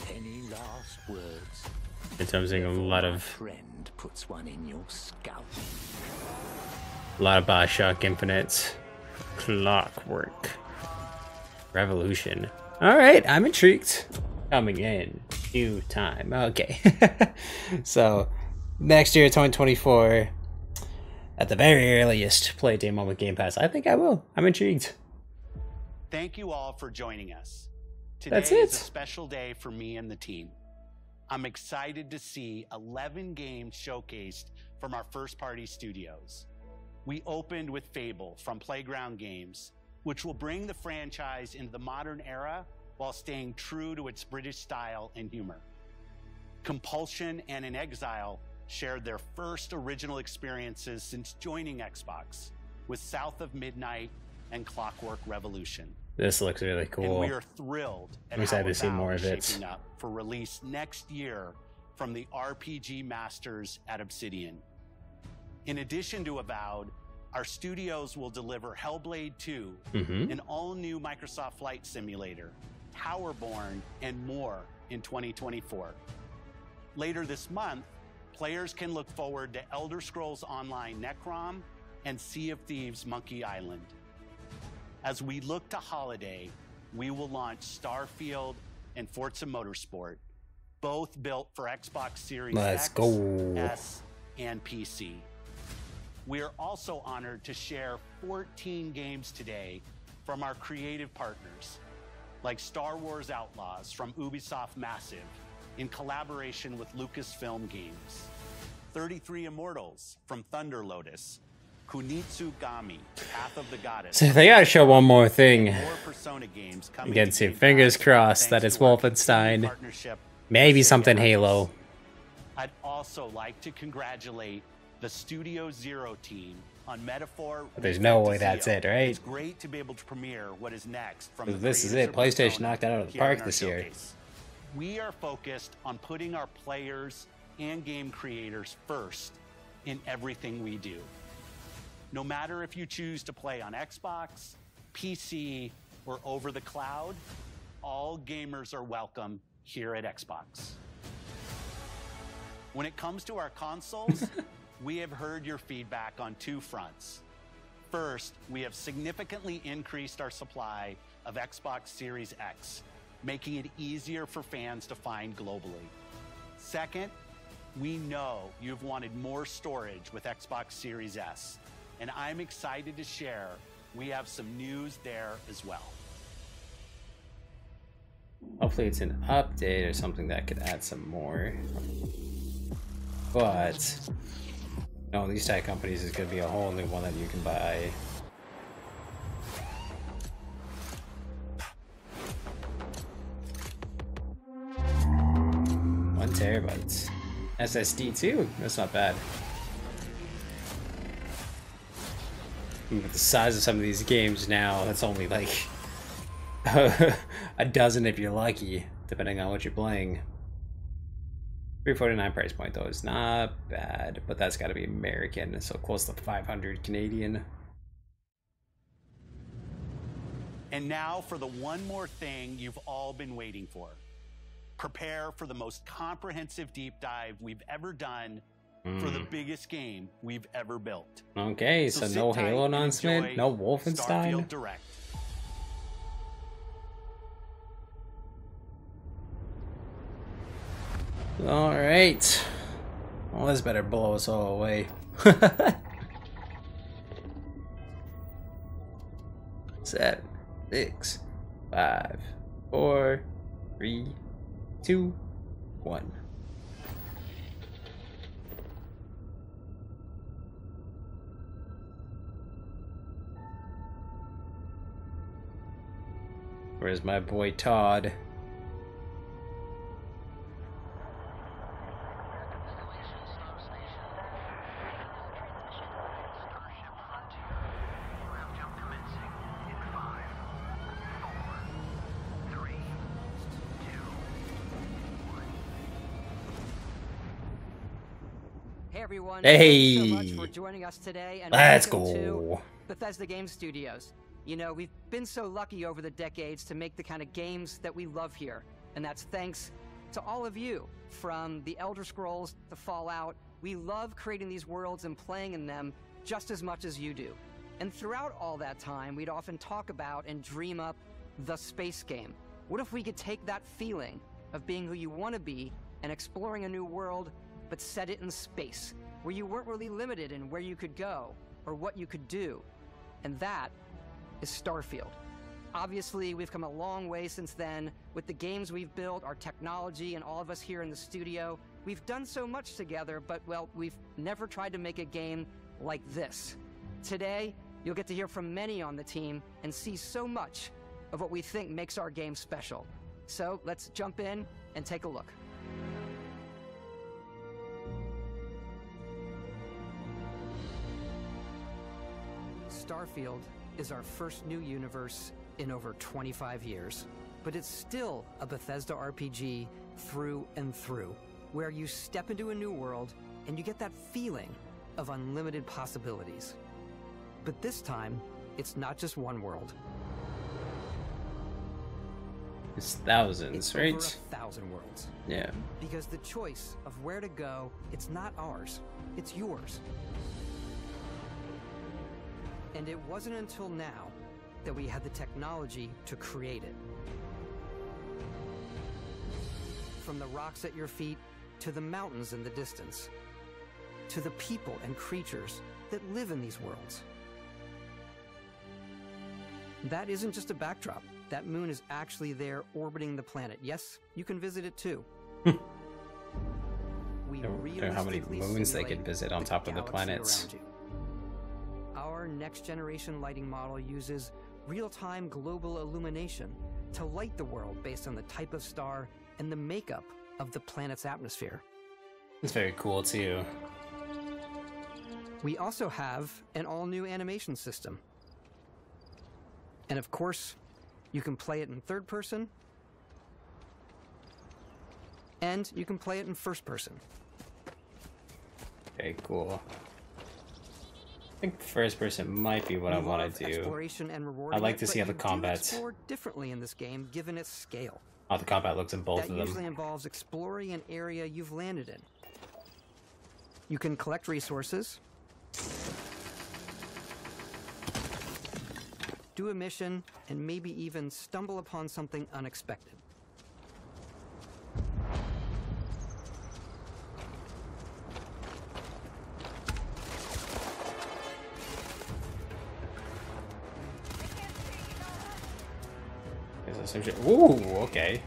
Any last words? In terms of a lot of Friend puts one in your scalp. Bioshock Infinite, Clockwork, Revolution. All right, I'm intrigued. Coming in due time. Okay, so next year, 2024. At the very earliest, play Day 1 with Game Pass. I think I will. I'm intrigued. Thank you all for joining us. That's Today it. is a special day for me and the team. I'm excited to see 11 games showcased from our first-party studios. We opened with Fable from Playground Games, which will bring the franchise into the modern era while staying true to its British style and humor. Compulsion and In Exile shared their first original experiences since joining Xbox with South of Midnight and Clockwork Revolution. This looks really cool. And we are thrilled at I'm excited how to see more Avowed of is it. shaping up for release next year from the RPG masters at Obsidian. In addition to Avowed, our studios will deliver Hellblade 2, an all-new Microsoft Flight Simulator, Towerborn, and more in 2024. Later this month, players can look forward to Elder Scrolls Online Necrom and Sea of Thieves Monkey Island. As we look to holiday, we will launch Starfield and Forza Motorsport, both built for Xbox Series Let's X, go. S, and PC. We are also honored to share 14 games today from our creative partners, like Star Wars Outlaws from Ubisoft Massive, in collaboration with Lucasfilm Games, 33 Immortals from Thunder Lotus, Kunitsu Gami, Path of the Goddess. So they gotta show one more thing. More Persona games coming Again, to see, Game fingers Pass crossed that thanks it's to our Wolfenstein. partnership Maybe with something Sega. Halo. I'd also like to congratulate the Studio Zero team on Metaphor. But there's no way that's it, right? It's great to be able to premiere what is next from the This is creators it. of PlayStation Persona knocked that out of the here in park our this year. showcase. We are focused on putting our players and game creators first in everything we do. No matter if you choose to play on Xbox, PC, or over the cloud, all gamers are welcome here at Xbox. When it comes to our consoles, we have heard your feedback on two fronts. First, we have significantly increased our supply of Xbox Series X, making it easier for fans to find globally. Second, we know you've wanted more storage with Xbox Series S, and I'm excited to share we have some news there as well. Hopefully it's an update or something that could add some more. But no, these tech companies is going to be a whole new one that you can buy. 1 terabyte. SSD too. That's not bad. With the size of some of these games now, that's only like a dozen if you're lucky, depending on what you're playing. $349 price point though is not bad, but that's got to be American, so close to 500 Canadian. And now for the one more thing you've all been waiting for. Prepare for the most comprehensive deep dive we've ever done for the biggest game we've ever built. Okay, so sit no tight Halo and announcement, enjoy no Wolfenstein. Starfield Direct. Alright. Well, this better blow us all away. 7, 6, 5, 4, 3, 2, 1. Where's my boy Todd? Hey everyone, hey, thanks so much for joining us today, and let's welcome go to Bethesda Game Studios. You know, we've been so lucky over the decades to make the kind of games that we love here, and that's thanks to all of you. From the Elder Scrolls to Fallout, we love creating these worlds and playing in them just as much as you do. And throughout all that time, we'd often talk about and dream up the space game. What if we could take that feeling of being who you want to be and exploring a new world, but set it in space, where you weren't really limited in where you could go or what you could do? And that is Starfield. Obviously, we've come a long way since then with the games we've built, our technology, and all of us here in the studio. We've done so much together, but, well, we've never tried to make a game like this. Today, you'll get to hear from many on the team and see so much of what we think makes our game special. So let's jump in and take a look. Starfield is our first new universe in over 25 years. But it's still a Bethesda RPG through and through, where you step into a new world and you get that feeling of unlimited possibilities. But this time, it's not just one world. It's thousands, It's right? over 1,000 worlds. Yeah. Because the choice of where to go, it's not ours, it's yours. And it wasn't until now that we had the technology to create it. From the rocks at your feet, to the mountains in the distance, to the people and creatures that live in these worlds. That isn't just a backdrop. That moon is actually there orbiting the planet. Yes, you can visit it too. I wonder how many moons they could visit on top of the planets. Our next generation lighting model uses real-time global illumination to light the world based on the type of star and the makeup of the planet's atmosphere. It's very cool too. We also have an all-new animation system. And of course, you can play it in third person, and you can play it in first person. Very cool. I think first person might be what I want to do. Exploration and I'd like to see how the combat. Explore differently in this game, given its scale. How the combat looks in both That of them. usually involves exploring an area you've landed in. You can collect resources, do a mission, and maybe even stumble upon something unexpected. Is that some shit? Ooh, okay.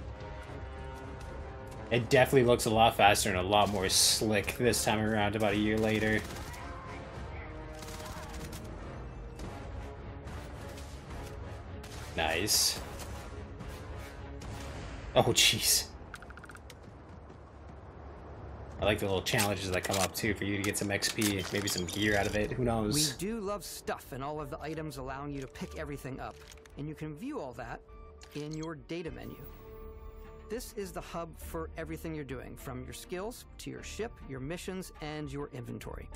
It definitely looks a lot faster and a lot more slick this time around, about a year later. Nice. Oh, jeez. I like the little challenges that come up, too, for you to get some XP, maybe some gear out of it. Who knows? We do love stuff and all of the items allowing you to pick everything up. And you can view all that in your data menu. This is the hub for everything you're doing, from your skills to your ship, your missions, and your inventory.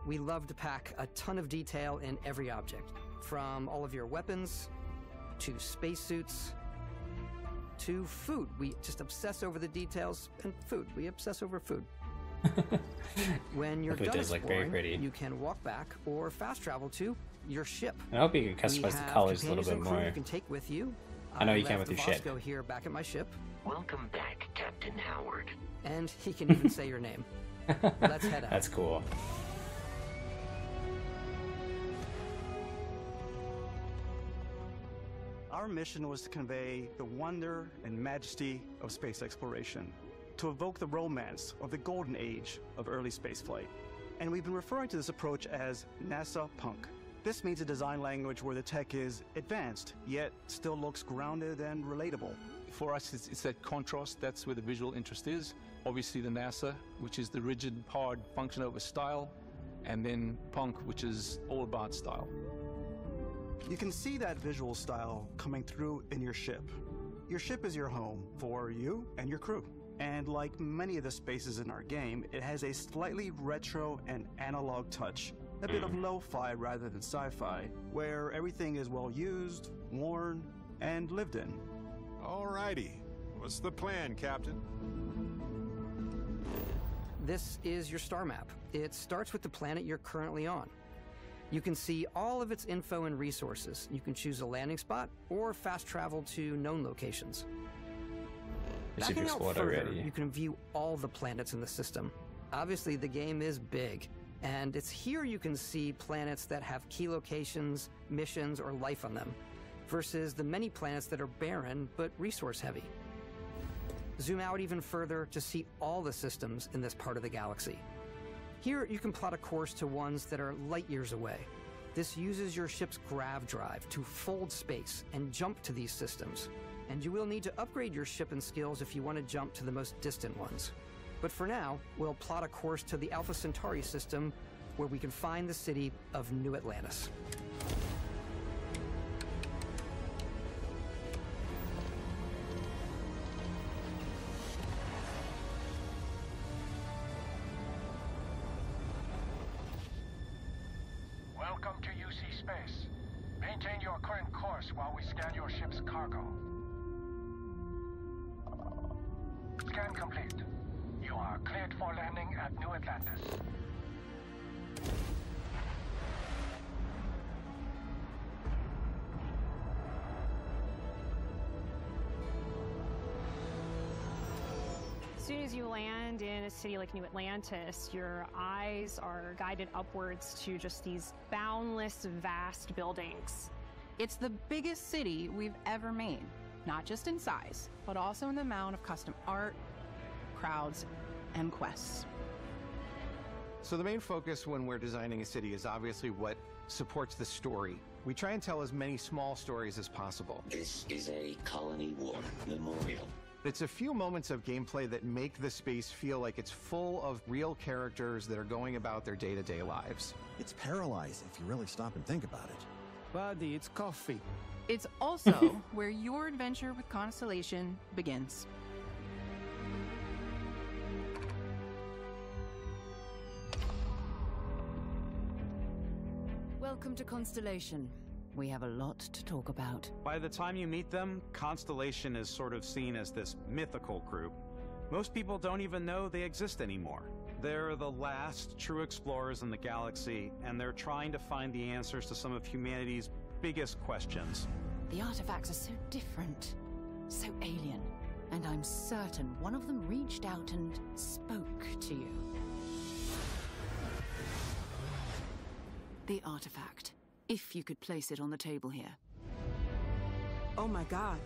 We love to pack a ton of detail in every object, from all of your weapons to spacesuits to food. We just obsess over the details, and food. We obsess over food. When you're done exploring, you can walk back or fast travel to your ship. I hope you can customize the colors a little bit more. You can take with you. I know you can with your ship. Go here back at my ship. Welcome back, Captain. Captain Howard. And he can even say your name. Let's head out. That's cool. Our mission was to convey the wonder and majesty of space exploration, to evoke the romance of the golden age of early spaceflight. And we've been referring to this approach as NASA Punk. This means a design language where the tech is advanced, yet still looks grounded and relatable. For us, it's that contrast. That's where the visual interest is. Obviously the NASA, which is the rigid, hard function over style, and then Punk, which is all about style. You can see that visual style coming through in your ship. Your ship is your home for you and your crew. And like many of the spaces in our game, it has a slightly retro and analog touch, a bit of lo-fi rather than sci-fi, where everything is well used, worn, and lived in. Alrighty. What's the plan, Captain? This is your star map. It starts with the planet you're currently on. You can see all of its info and resources. You can choose a landing spot or fast travel to known locations. Backing out further, you can view all the planets in the system. Obviously, the game is big, and it's here you can see planets that have key locations, missions, or life on them, versus the many planets that are barren but resource heavy. Zoom out even further to see all the systems in this part of the galaxy. Here, you can plot a course to ones that are light years away. This uses your ship's grav drive to fold space and jump to these systems. And you will need to upgrade your ship and skills if you want to jump to the most distant ones. But for now, we'll plot a course to the Alpha Centauri system, where we can find the city of New Atlantis. Welcome to UC Space. Maintain your current course while we scan your ship's cargo. Scan complete. You are cleared for landing at New Atlantis. As soon as you land in a city like New Atlantis, your eyes are guided upwards to just these boundless, vast buildings. It's the biggest city we've ever made, not just in size, but also in the amount of custom art, crowds, and quests. So the main focus when we're designing a city is obviously what supports the story. We try and tell as many small stories as possible. This is a Colony War memorial. It's a few moments of gameplay that make the space feel like it's full of real characters that are going about their day-to-day lives. It's paralyzing if you really stop and think about it. Buddy, it's coffee. It's also where your adventure with Constellation begins. Welcome to Constellation. We have a lot to talk about. By the time you meet them, Constellation is sort of seen as this mythical group. Most people don't even know they exist anymore. They're the last true explorers in the galaxy, and they're trying to find the answers to some of humanity's biggest questions. The artifacts are so different, so alien, and I'm certain one of them reached out and spoke to you. The artifact. If you could place it on the table here. Oh my god.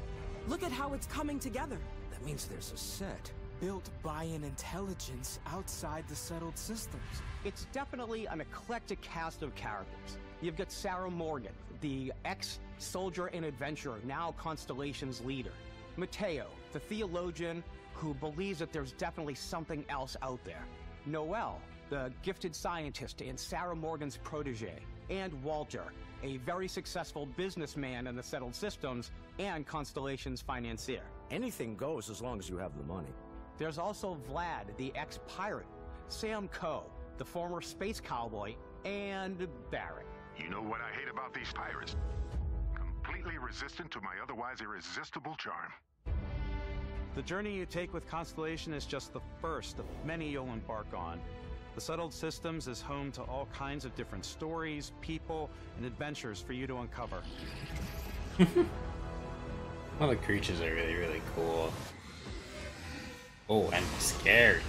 Look at how it's coming together. That means there's a set built by an intelligence outside the settled systems. It's definitely an eclectic cast of characters. You've got Sarah Morgan, the ex-soldier and adventurer, now Constellation's leader. Mateo, the theologian who believes that there's definitely something else out there. Noel, the gifted scientist and Sarah Morgan's protege. And Walter, a very successful businessman in the settled systems and Constellation's financier. Anything goes as long as you have the money. There's also Vlad, the ex-pirate, Sam Coe, the former space cowboy, and Barrett. You know what I hate about these pirates? Completely resistant to my otherwise irresistible charm. The journey you take with Constellation is just the first of many you'll embark on. The Settled Systems is home to all kinds of different stories, people, and adventures for you to uncover. All the creatures are really, really cool. Oh, and scary.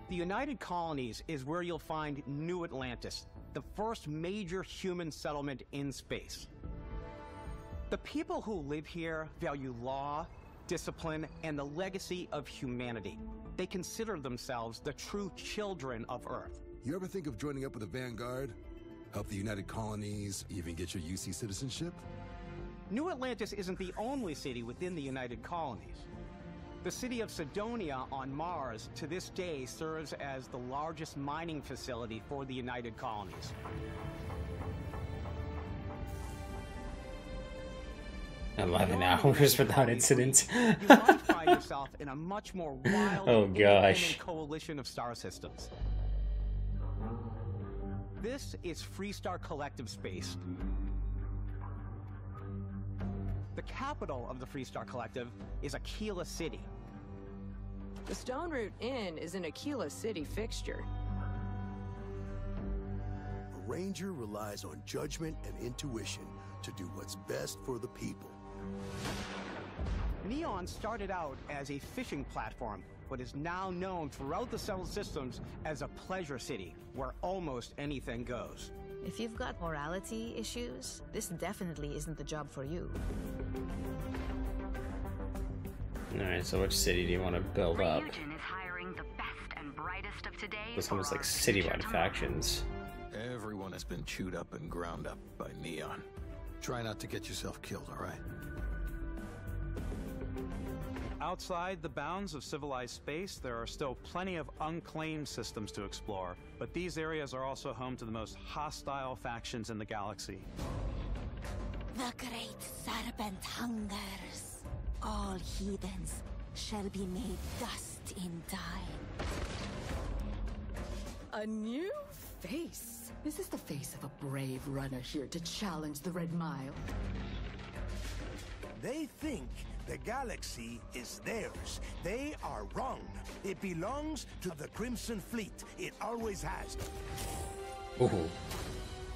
The United Colonies is where you'll find New Atlantis, the first major human settlement in space. The people who live here value law, discipline, and the legacy of humanity. They consider themselves the true children of Earth. You ever think of joining up with the Vanguard? Help the United Colonies, even get your UC citizenship? New Atlantis isn't the only city within the United Colonies. The city of Sidonia on Mars to this day serves as the largest mining facility for the United Colonies. 11 hours without incident. You might find yourself in a much more wild, oh gosh, coalition of star systems. This is Freestar Collective Space. The capital of the Freestar Collective is Aquila City. The Stone Root Inn is an Aquila City fixture. A ranger relies on judgment and intuition to do what's best for the people. Neon started out as a fishing platform, but is now known throughout the settled systems as a pleasure city, where almost anything goes. If you've got morality issues, this definitely isn't the job for you. Alright, so which city do you want to build up? Ryujin is hiring the best and brightest of today. This one is like citywide factions. Everyone has been chewed up and ground up by Neon. Try not to get yourself killed, all right? Outside the bounds of civilized space, there are still plenty of unclaimed systems to explore, but these areas are also home to the most hostile factions in the galaxy. The great serpent hungers. All heathens shall be made dust in time. A new face. Is this the face of a brave runner here to challenge the Red Mile? They think the galaxy is theirs. They are wrong. It belongs to the Crimson Fleet. It always has. Ooh.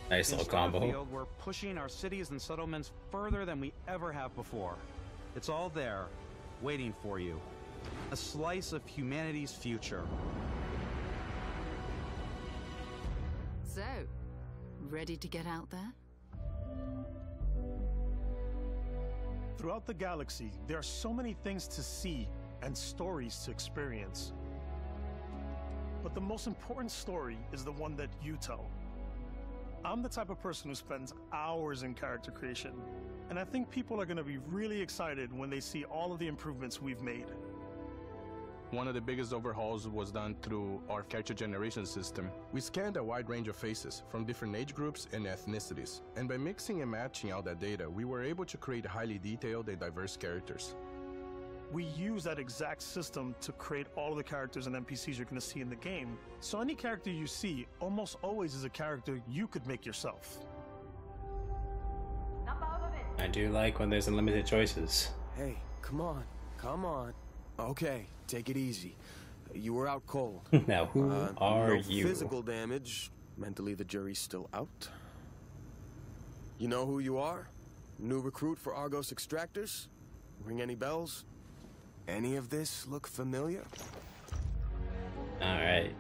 Nice little combo. Starfield, we're pushing our cities and settlements further than we ever have before. It's all there, waiting for you. A slice of humanity's future. So, ready to get out there? Throughout the galaxy, there are so many things to see and stories to experience. But the most important story is the one that you tell. I'm the type of person who spends hours in character creation, and I think people are going to be really excited when they see all of the improvements we've made. One of the biggest overhauls was done through our character generation system. We scanned a wide range of faces from different age groups and ethnicities, and by mixing and matching all that data, we were able to create highly detailed and diverse characters. We use that exact system to create all of the characters and NPCs you're going to see in the game, so any character you see almost always is a character you could make yourself. I do like when there's unlimited choices. Hey, come on, come on. Okay, take it easy. You were out cold. Now, who are no you? Physical damage. Mentally, the jury's still out. You know who you are? New recruit for Argos Extractors? Ring any bells? Any of this look familiar? Alright.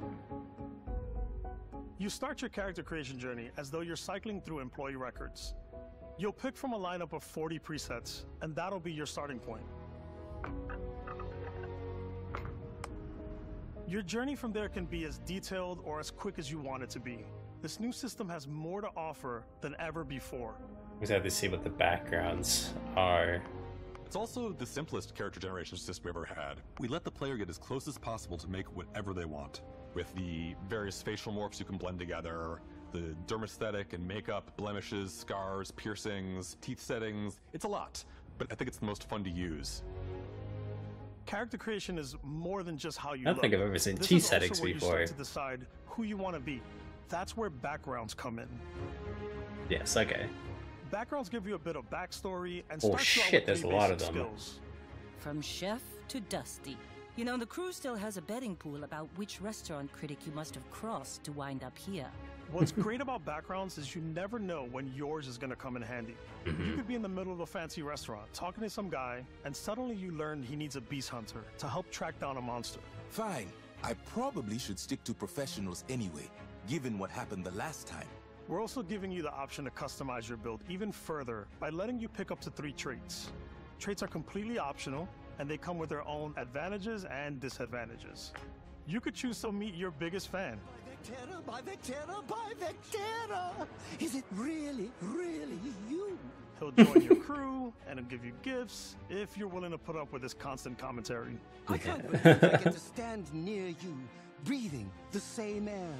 You start your character creation journey as though you're cycling through employee records. You'll pick from a lineup of 40 presets, and that'll be your starting point. Your journey from there can be as detailed or as quick as you want it to be. This new system has more to offer than ever before. We just have to see what the backgrounds are. It's also the simplest character generation system we ever had. We let the player get as close as possible to make whatever they want. With the various facial morphs you can blend together, the dermesthetic and makeup, blemishes, scars, piercings, teeth settings, it's a lot. But I think it's the most fun to use. Character creation is more than just how you I don't look. think I've ever seen This teeth is also settings where before. You start to decide who you want to be. That's where backgrounds come in. Yes, okay. Backgrounds give you a bit of backstory and Oh start you out shit, with there's a pretty lot of basic them. skills. From chef to Dusty. You know, the crew still has a betting pool about which restaurant critic you must have crossed to wind up here. What's great about backgrounds is you never know when yours is going to come in handy. You could be in the middle of a fancy restaurant talking to some guy, and suddenly you learn he needs a beast hunter to help track down a monster. Fine. I probably should stick to professionals anyway, given what happened the last time. We're also giving you the option to customize your build even further by letting you pick up to 3 traits. Traits are completely optional, and they come with their own advantages and disadvantages. You could choose to meet your biggest fan. By Vectera! Is it really you? He'll join your crew, and he'll give you gifts, if you're willing to put up with his constant commentary. I can't believe I get to stand near you, breathing the same air.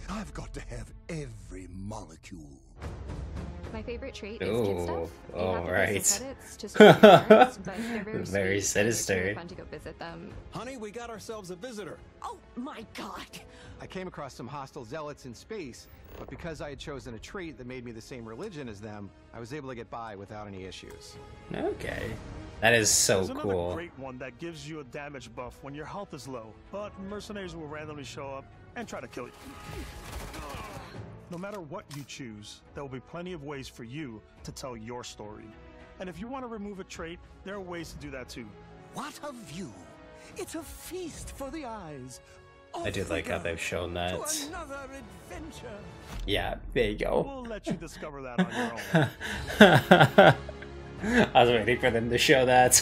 I've got to have every molecule. My favorite trait is kid stuff. Oh, right. To certain parents, but they're very, very sweet, and it's sinister. really fun to go visit them. Honey, we got ourselves a visitor. Oh my god! I came across some hostile zealots in space, but because I had chosen a trait that made me the same religion as them, I was able to get by without any issues. Okay. That is so There's cool. another great one that gives you a damage buff when your health is low, but mercenaries will randomly show up and try to kill you. No matter what you choose, there will be plenty of ways for you to tell your story. And if you want to remove a trait, there are ways to do that too. What a view! It's a feast for the eyes. I do like how they've shown that. To another adventure. Yeah, there you go. We'll let you discover that on your own. I was waiting for them to show that.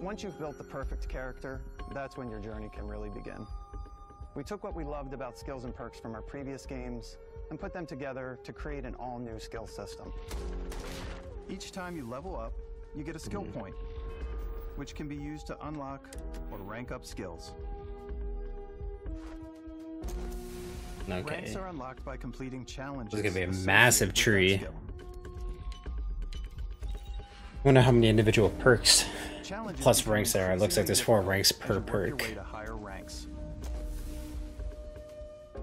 Once you've built the perfect character, that's when your journey can really begin. We took what we loved about skills and perks from our previous games and put them together to create an all-new skill system. Each time you level up, you get a skill point, which can be used to unlock or rank up skills. Okay. Ranks are unlocked by completing challenges. This is gonna be a associated massive with that tree. skill. Wonder how many individual perks Challenges plus become ranks there are. It looks like there's 4 increasingly ranks per difficult as you work perk. your way to higher ranks.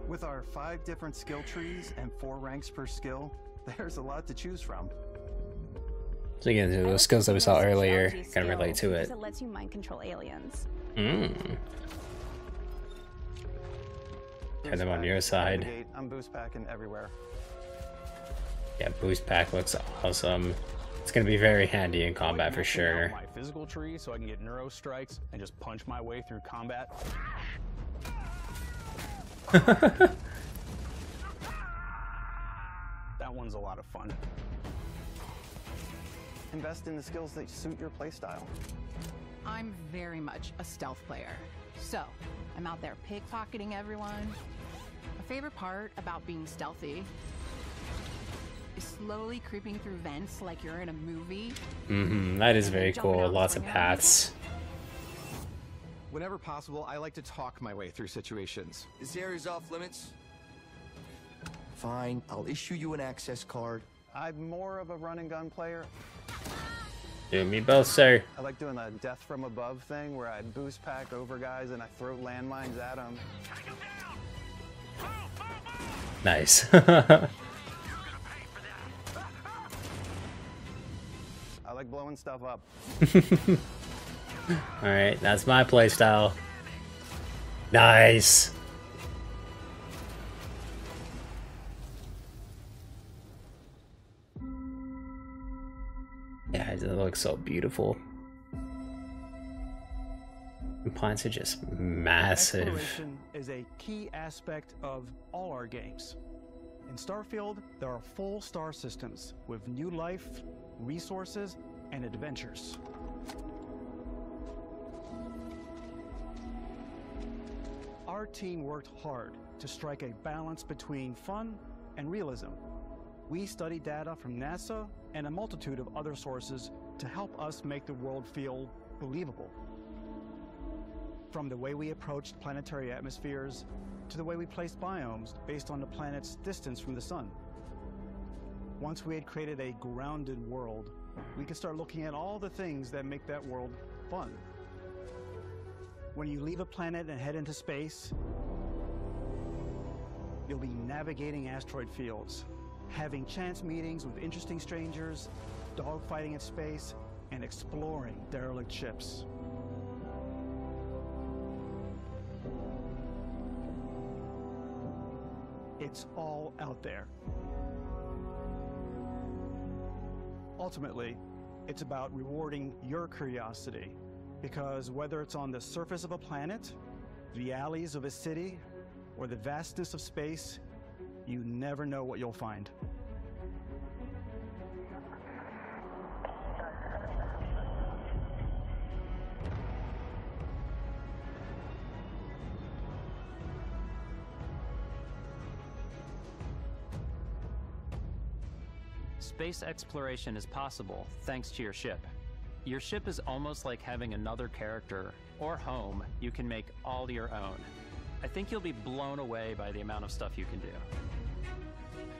With our 5 different skill trees and 4 ranks per skill, there's a lot to choose from. So again, those skills that we saw earlier kind of relate to it. Because it lets you mind control aliens. Turn them on your side. I'm boost packing everywhere. Yeah, boost pack looks awesome. It's gonna be very handy in combat for sure. My physical tree so I can get neuro strikes and just punch my way through combat. That one's a lot of fun. Invest in the skills that suit your playstyle. I'm very much a stealth player. So, I'm out there pickpocketing everyone. My favorite part about being stealthy is slowly creeping through vents like you're in a movie. That is very cool. Lots of paths. Whenever possible, I like to talk my way through situations. This area's off limits. Fine, I'll issue you an access card. I'm more of a run and gun player. Do me both, sir. I like doing the death from above thing where I boost pack over guys and I throw landmines at them. Nice. I like blowing stuff up. Alright, that's my playstyle. Nice. Yeah, it looks so beautiful. The plants are just massive. Exploration is a key aspect of all our games. In Starfield, there are full star systems with new life, resources, and adventures. Our team worked hard to strike a balance between fun and realism. We studied data from NASA and a multitude of other sources to help us make the world feel believable. From the way we approached planetary atmospheres to the way we placed biomes based on the planet's distance from the sun. Once we had created a grounded world, we could start looking at all the things that make that world fun. When you leave a planet and head into space, you'll be navigating asteroid fields, having chance meetings with interesting strangers, dogfighting in space, and exploring derelict ships. It's all out there. Ultimately, it's about rewarding your curiosity, because whether it's on the surface of a planet, the alleys of a city, or the vastness of space, you never know what you'll find. Space exploration is possible thanks to your ship. Your ship is almost like having another character or home you can make all your own. I think you'll be blown away by the amount of stuff you can do.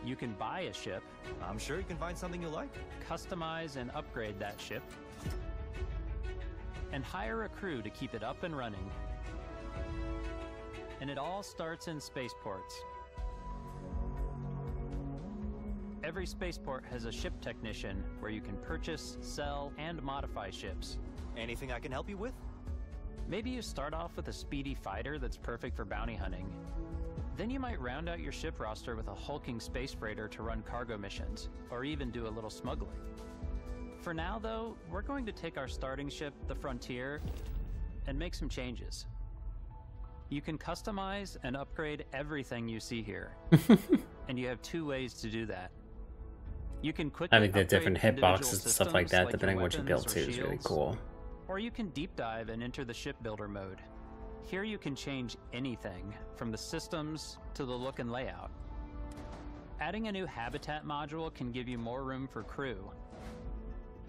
You can buy a ship. I'm sure you can find something you like. Customize and upgrade that ship. And hire a crew to keep it up and running. And it all starts in spaceports. Every spaceport has a ship technician where you can purchase, sell, and modify ships. Anything I can help you with? Maybe you start off with a speedy fighter that's perfect for bounty hunting. Then you might round out your ship roster with a hulking space freighter to run cargo missions, or even do a little smuggling. For now, though, we're going to take our starting ship, the Frontier, and make some changes. You can customize and upgrade everything you see here. And you have two ways to do that. You can quickly I think the different upgrade hitboxes and stuff like that, depending on what you build too, is really cool. Or you can deep dive and enter the shipbuilder mode. Here you can change anything, from the systems to the look and layout. Adding a new habitat module can give you more room for crew.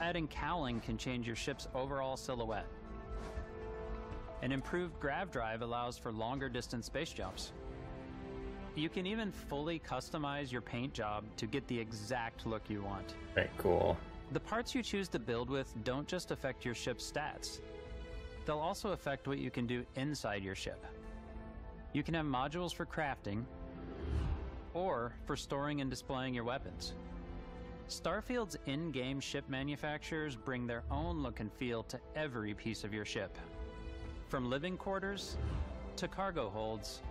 Adding cowling can change your ship's overall silhouette. An improved grav drive allows for longer distance space jumps. You can even fully customize your paint job to get the exact look you want. Very cool. The parts you choose to build with don't just affect your ship's stats. They'll also affect what you can do inside your ship. You can have modules for crafting, or for storing and displaying your weapons. Starfield's in-game ship manufacturers bring their own look and feel to every piece of your ship. From living quarters, to cargo holds,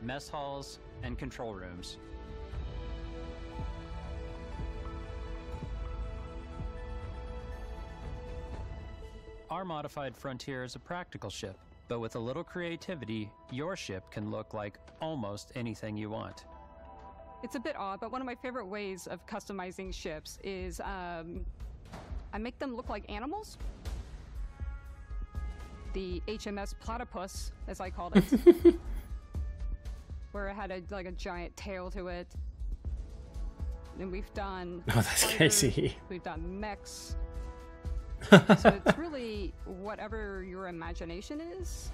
mess halls, and control rooms. Our modified Frontier is a practical ship, but with a little creativity, your ship can look like almost anything you want. It's a bit odd, but one of my favorite ways of customizing ships is I make them look like animals. The HMS Platypus, as I called it. Where it had like a giant tail to it. And we've done oh, that's crazy. We've done mechs. So it's really whatever your imagination is.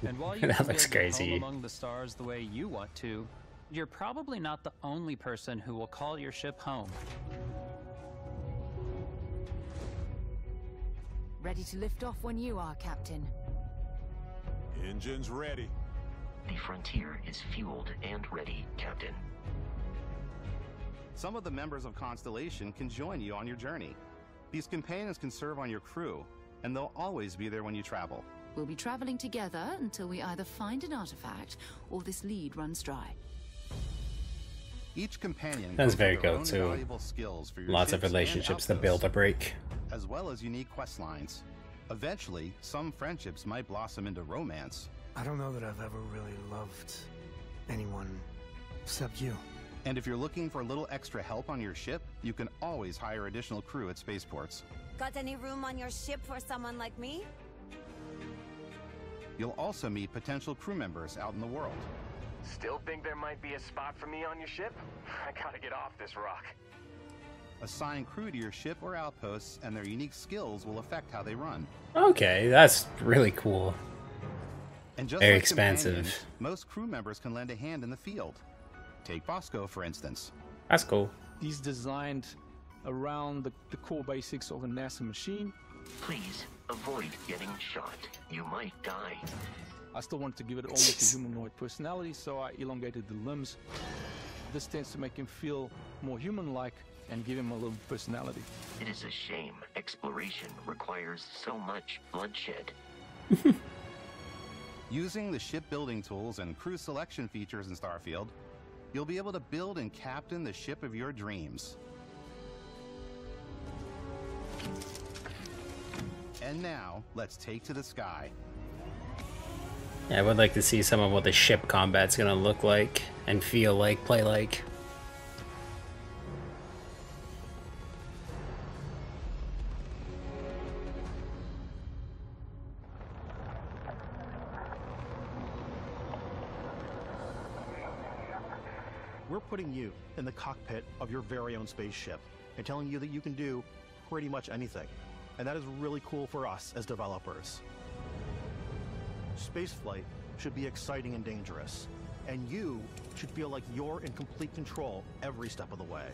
And while you that looks build your crazy. home among the stars the way you want to, you're probably not the only person who will call your ship home. Ready to lift off when you are, Captain. Engines ready. The Frontier is fueled and ready, Captain. Some of the members of Constellation can join you on your journey. These companions can serve on your crew, and they'll always be there when you travel. We'll be traveling together until we either find an artifact or this lead runs dry. Each companion That's comes very with their good own too. valuable skills for your Lots of ships and relationships that outposts, build a break. as well as unique quest lines. Eventually, some friendships might blossom into romance. I don't know that I've ever really loved anyone except you. And if you're looking for a little extra help on your ship, you can always hire additional crew at spaceports. Got any room on your ship for someone like me? You'll also meet potential crew members out in the world. Still think there might be a spot for me on your ship? I gotta get off this rock. Assign crew to your ship or outposts, and their unique skills will affect how they run. Okay, that's really cool. And just Very like expansive. companions, most crew members can lend a hand in the field. Take Bosco, for instance. That's cool. He's designed around the core basics of a NASA machine. Please avoid getting shot. You might die. I still wanted to give it almost a humanoid personality, so I elongated the limbs. This tends to make him feel more human-like and give him a little personality. It is a shame exploration requires so much bloodshed. Using the shipbuilding tools and crew selection features in Starfield, you'll be able to build and captain the ship of your dreams. And now, let's take to the sky. Yeah, I would like to see some of what the ship combat's gonna look like and feel like, play like. We're putting you in the cockpit of your very own spaceship and telling you that you can do pretty much anything. And that is really cool for us as developers. Spaceflight should be exciting and dangerous, and you should feel like you're in complete control every step of the way.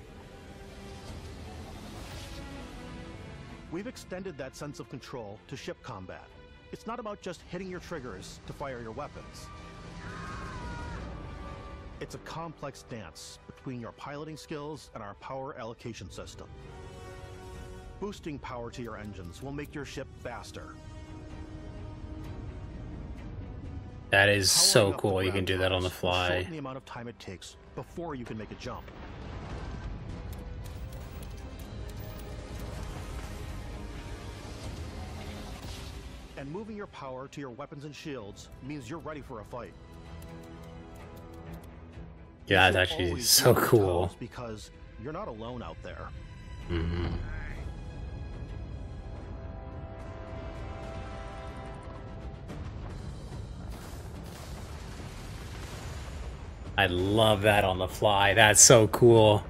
We've extended that sense of control to ship combat. It's not about just hitting your triggers to fire your weapons. It's a complex dance between your piloting skills and our power allocation system. Boosting power to your engines will make your ship faster. That is so cool, you can do that on the fly. Shorten the amount of time it takes before you can make a jump. And moving your power to your weapons and shields means you're ready for a fight. Yeah, that's actually so cool. Because you're not alone out there. Mm-hmm. I love that on the fly. That's so cool.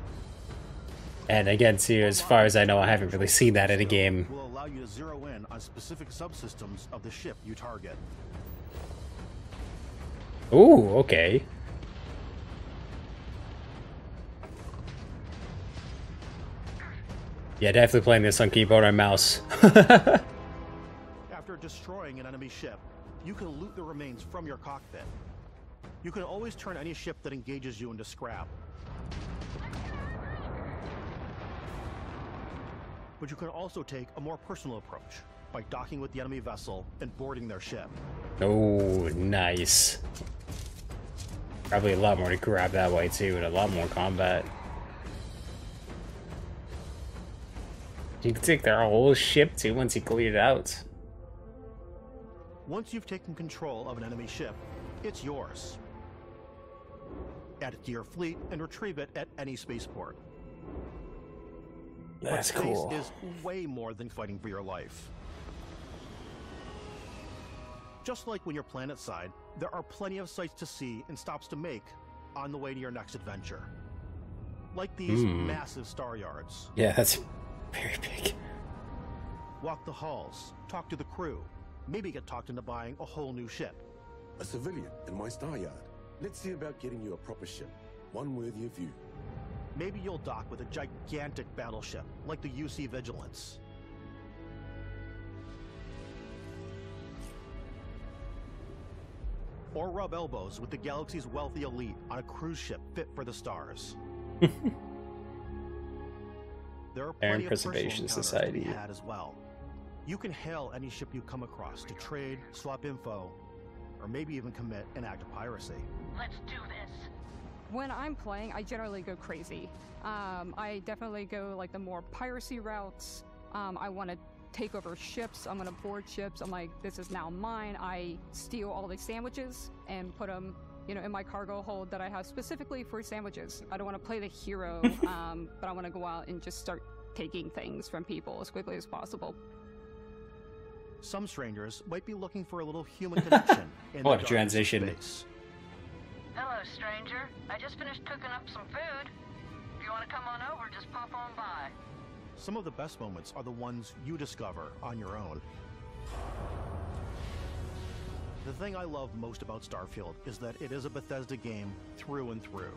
And again, too, as far as I know, I haven't really seen that in a game. Will allow you to zero in on specific subsystems of the ship you target. Ooh, okay. Yeah, definitely playing this on keyboard and mouse. After destroying an enemy ship, you can loot the remains from your cockpit. You can always turn any ship that engages you into scrap. But you can also take a more personal approach by docking with the enemy vessel and boarding their ship. Oh, nice. Probably a lot more to grab that way too, and a lot more combat. You can take their whole ship too once you clear it out. Once you've taken control of an enemy ship, it's yours. Add it to your fleet and retrieve it at any spaceport. That's but space cool. is way more than fighting for your life. Just like when you're planetside, there are plenty of sights to see and stops to make on the way to your next adventure. Like these massive star yards. Yeah, that's very big. Walk the halls, talk to the crew, maybe get talked into buying a whole new ship. A civilian in my star yard. Let's see about getting you a proper ship, one worthy of you. Maybe you'll dock with a gigantic battleship, like the UC Vigilance. Or rub elbows with the galaxy's wealthy elite on a cruise ship fit for the stars. There are plenty of personal encounters to be had as well. You can hail any ship you come across to trade, swap info, or maybe even commit an act of piracy. Let's do this. When I'm playing, I generally go crazy. I definitely go like the more piracy routes. I want to take over ships. I'm gonna board ships. I'm like, this is now mine. I steal all these sandwiches and put them, you know, in my cargo hold that I have specifically for sandwiches. I don't want to play the hero, but I want to go out and just start taking things from people as quickly as possible. Some strangers might be looking for a little human connection in what the a transition. space. Hello, stranger. I just finished cooking up some food. If you want to come on over, just pop on by. Some of the best moments are the ones you discover on your own. The thing I love most about Starfield is that it is a Bethesda game through and through.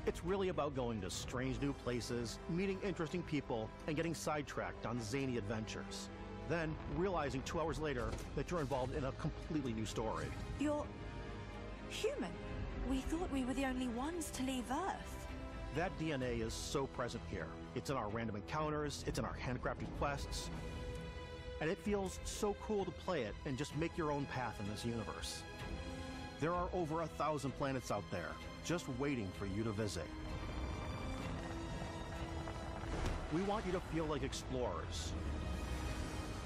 It's really about going to strange new places, meeting interesting people, and getting sidetracked on zany adventures. Then realizing 2 hours later that you're involved in a completely new story. You're human. We thought we were the only ones to leave Earth. That DNA is so present here. It's in our random encounters, it's in our handcrafted quests, and it feels so cool to play it and just make your own path in this universe. There are over 1,000 planets out there, just waiting for you to visit. We want you to feel like explorers,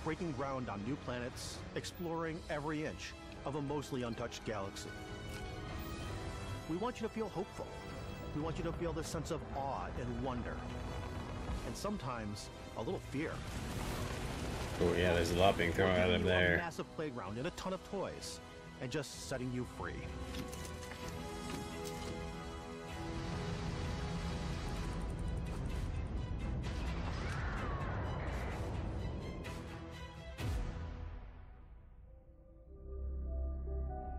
breaking ground on new planets, exploring every inch of a mostly untouched galaxy. We want you to feel hopeful. We want you to feel this sense of awe and wonder, and sometimes a little fear. Oh yeah, there's a lot being thrown at him there. A massive playground and a ton of toys, and just setting you free.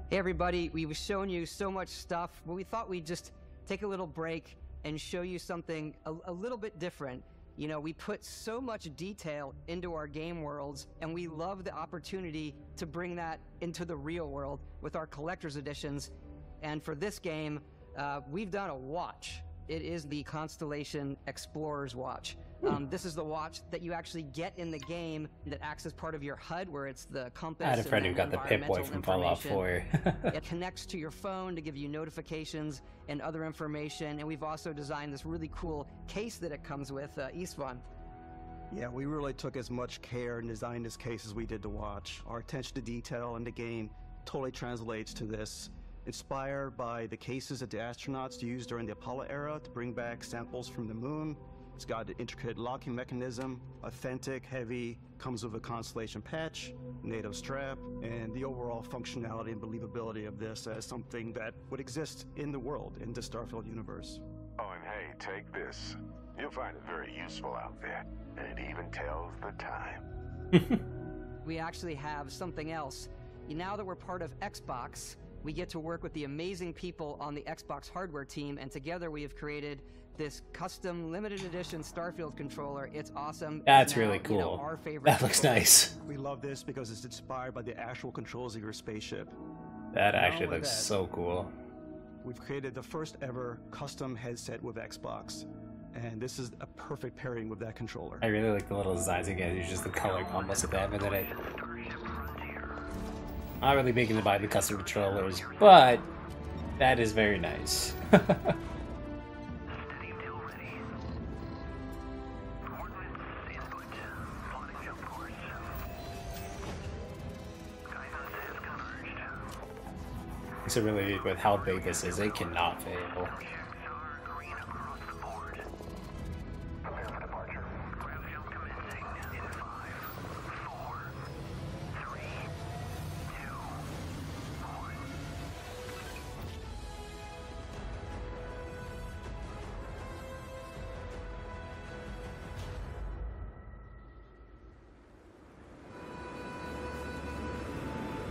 Hey everybody, we've shown you so much stuff, but we thought we'd just take a little break and show you something a little bit different. You know, we put so much detail into our game worlds, and we love the opportunity to bring that into the real world with our collector's editions. And for this game, we've done a watch. It is the Constellation Explorer's Watch. This is the watch that you actually get in the game that acts as part of your HUD, where it's the compass. I had a friend who got the Pip-Boy from Fallout 4. It connects to your phone to give you notifications and other information, and we've also designed this really cool case that it comes with, Istvan. Yeah, we really took as much care and designed this case as we did the watch. Our attention to detail in the game totally translates to this. Inspired by the cases that the astronauts used during the Apollo era to bring back samples from the moon. It's got an intricate locking mechanism, authentic, heavy, comes with a Constellation patch, native strap, and the overall functionality and believability of this as something that would exist in the world, in the Starfield universe. Oh, and hey, take this. You'll find it very useful out there, and it even tells the time. We actually have something else. Now that we're part of Xbox, we get to work with the amazing people on the Xbox hardware team, and together we have created this custom limited edition Starfield controller. It's awesome. That's now, really cool. You know, our favorite that looks nice. We love this because it's inspired by the actual controls of your spaceship. That actually looks so cool. We've created the first ever custom headset with Xbox, and this is a perfect pairing with that controller. I really like the little designs again. It's just the color combos at the end of it. Not really big into buying the custom controllers, but that is very nice. So really, with how big this is, it cannot fail.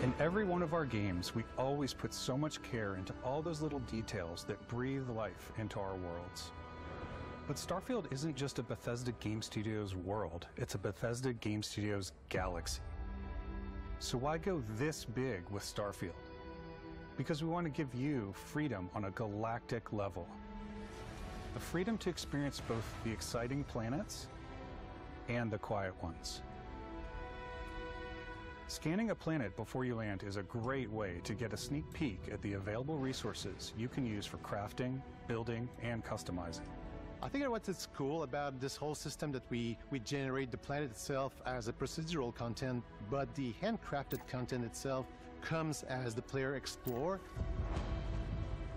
In every one of our games, we always put so much care into all those little details that breathe life into our worlds. But Starfield isn't just a Bethesda Game Studios world, it's a Bethesda Game Studios galaxy. So why go this big with Starfield? Because we want to give you freedom on a galactic level. The freedom to experience both the exciting planets and the quiet ones. Scanning a planet before you land is a great way to get a sneak peek at the available resources you can use for crafting, building, and customizing. I think what's cool about this whole system that we generate the planet itself as a procedural content, but the handcrafted content itself comes as the player explore.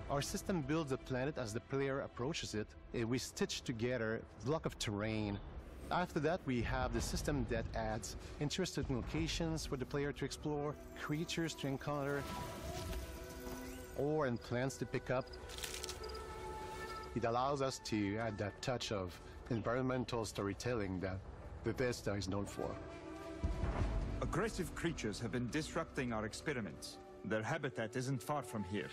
Our system builds a planet as the player approaches it. We stitch together a block of terrain. After that, we have the system that adds interesting locations for the player to explore, creatures to encounter, ore and plants to pick up. It allows us to add that touch of environmental storytelling that Bethesda is known for. Aggressive creatures have been disrupting our experiments. Their habitat isn't far from here.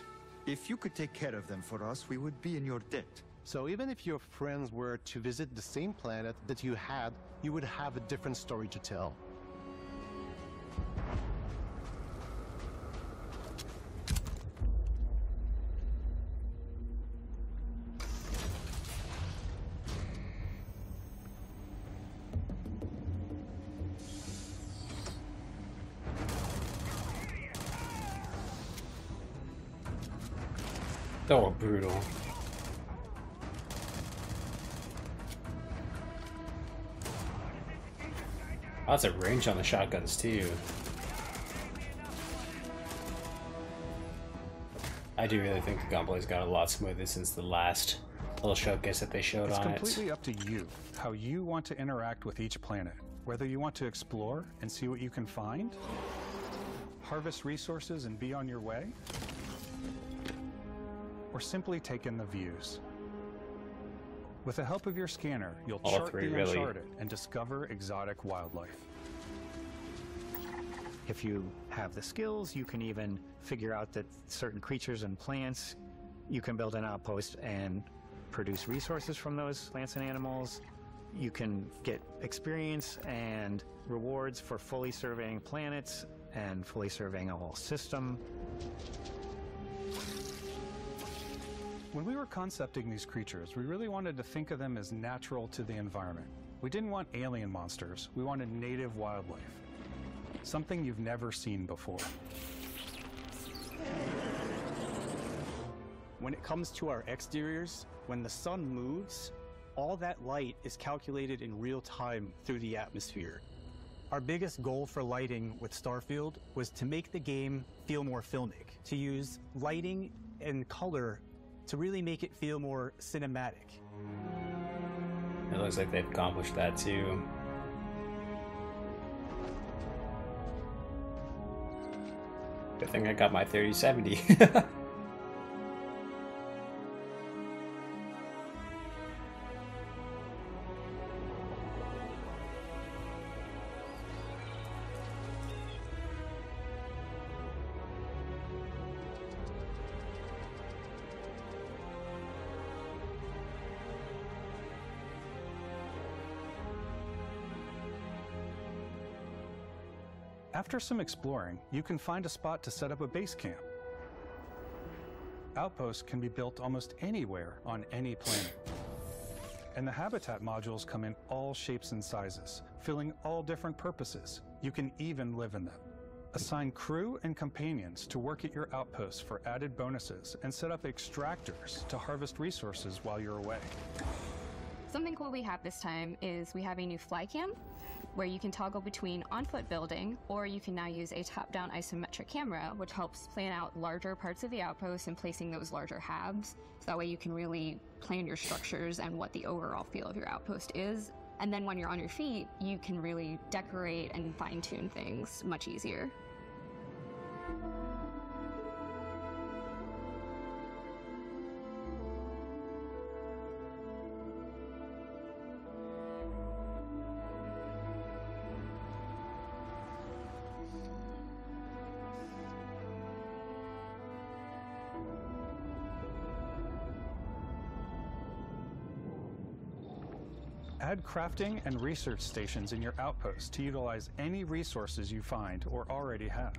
If you could take care of them for us, we would be in your debt. So even if your friends were to visit the same planet that you had, you would have a different story to tell. Oh, brutal. Lots of range on the shotguns too. I do really think the gunplay's got a lot smoother since the last little showcase that they showed on it. It's completely up to you, how you want to interact with each planet. Whether you want to explore and see what you can find, harvest resources and be on your way, or simply take in the views. With the help of your scanner, you'll chart the uncharted and discover exotic wildlife. If you have the skills, you can even figure out that certain creatures and plants, you can build an outpost and produce resources from those plants and animals. You can get experience and rewards for fully surveying planets and fully surveying a whole system. When we were concepting these creatures, we really wanted to think of them as natural to the environment. We didn't want alien monsters, we wanted native wildlife. Something you've never seen before. When it comes to our exteriors, when the sun moves, all that light is calculated in real time through the atmosphere. Our biggest goal for lighting with Starfield was to make the game feel more filmic, to use lighting and color to really make it feel more cinematic. It looks like they've accomplished that too. Good thing I got my 3070. After some exploring, you can find a spot to set up a base camp. Outposts can be built almost anywhere on any planet. And the habitat modules come in all shapes and sizes, filling all different purposes. You can even live in them. Assign crew and companions to work at your outposts for added bonuses, and set up extractors to harvest resources while you're away. Something cool we have this time is we have a new fly cam, where you can toggle between on-foot building, or you can now use a top-down isometric camera, which helps plan out larger parts of the outpost and placing those larger halves. So that way you can really plan your structures and what the overall feel of your outpost is. And then when you're on your feet, you can really decorate and fine-tune things much easier. Add crafting and research stations in your outpost to utilize any resources you find or already have.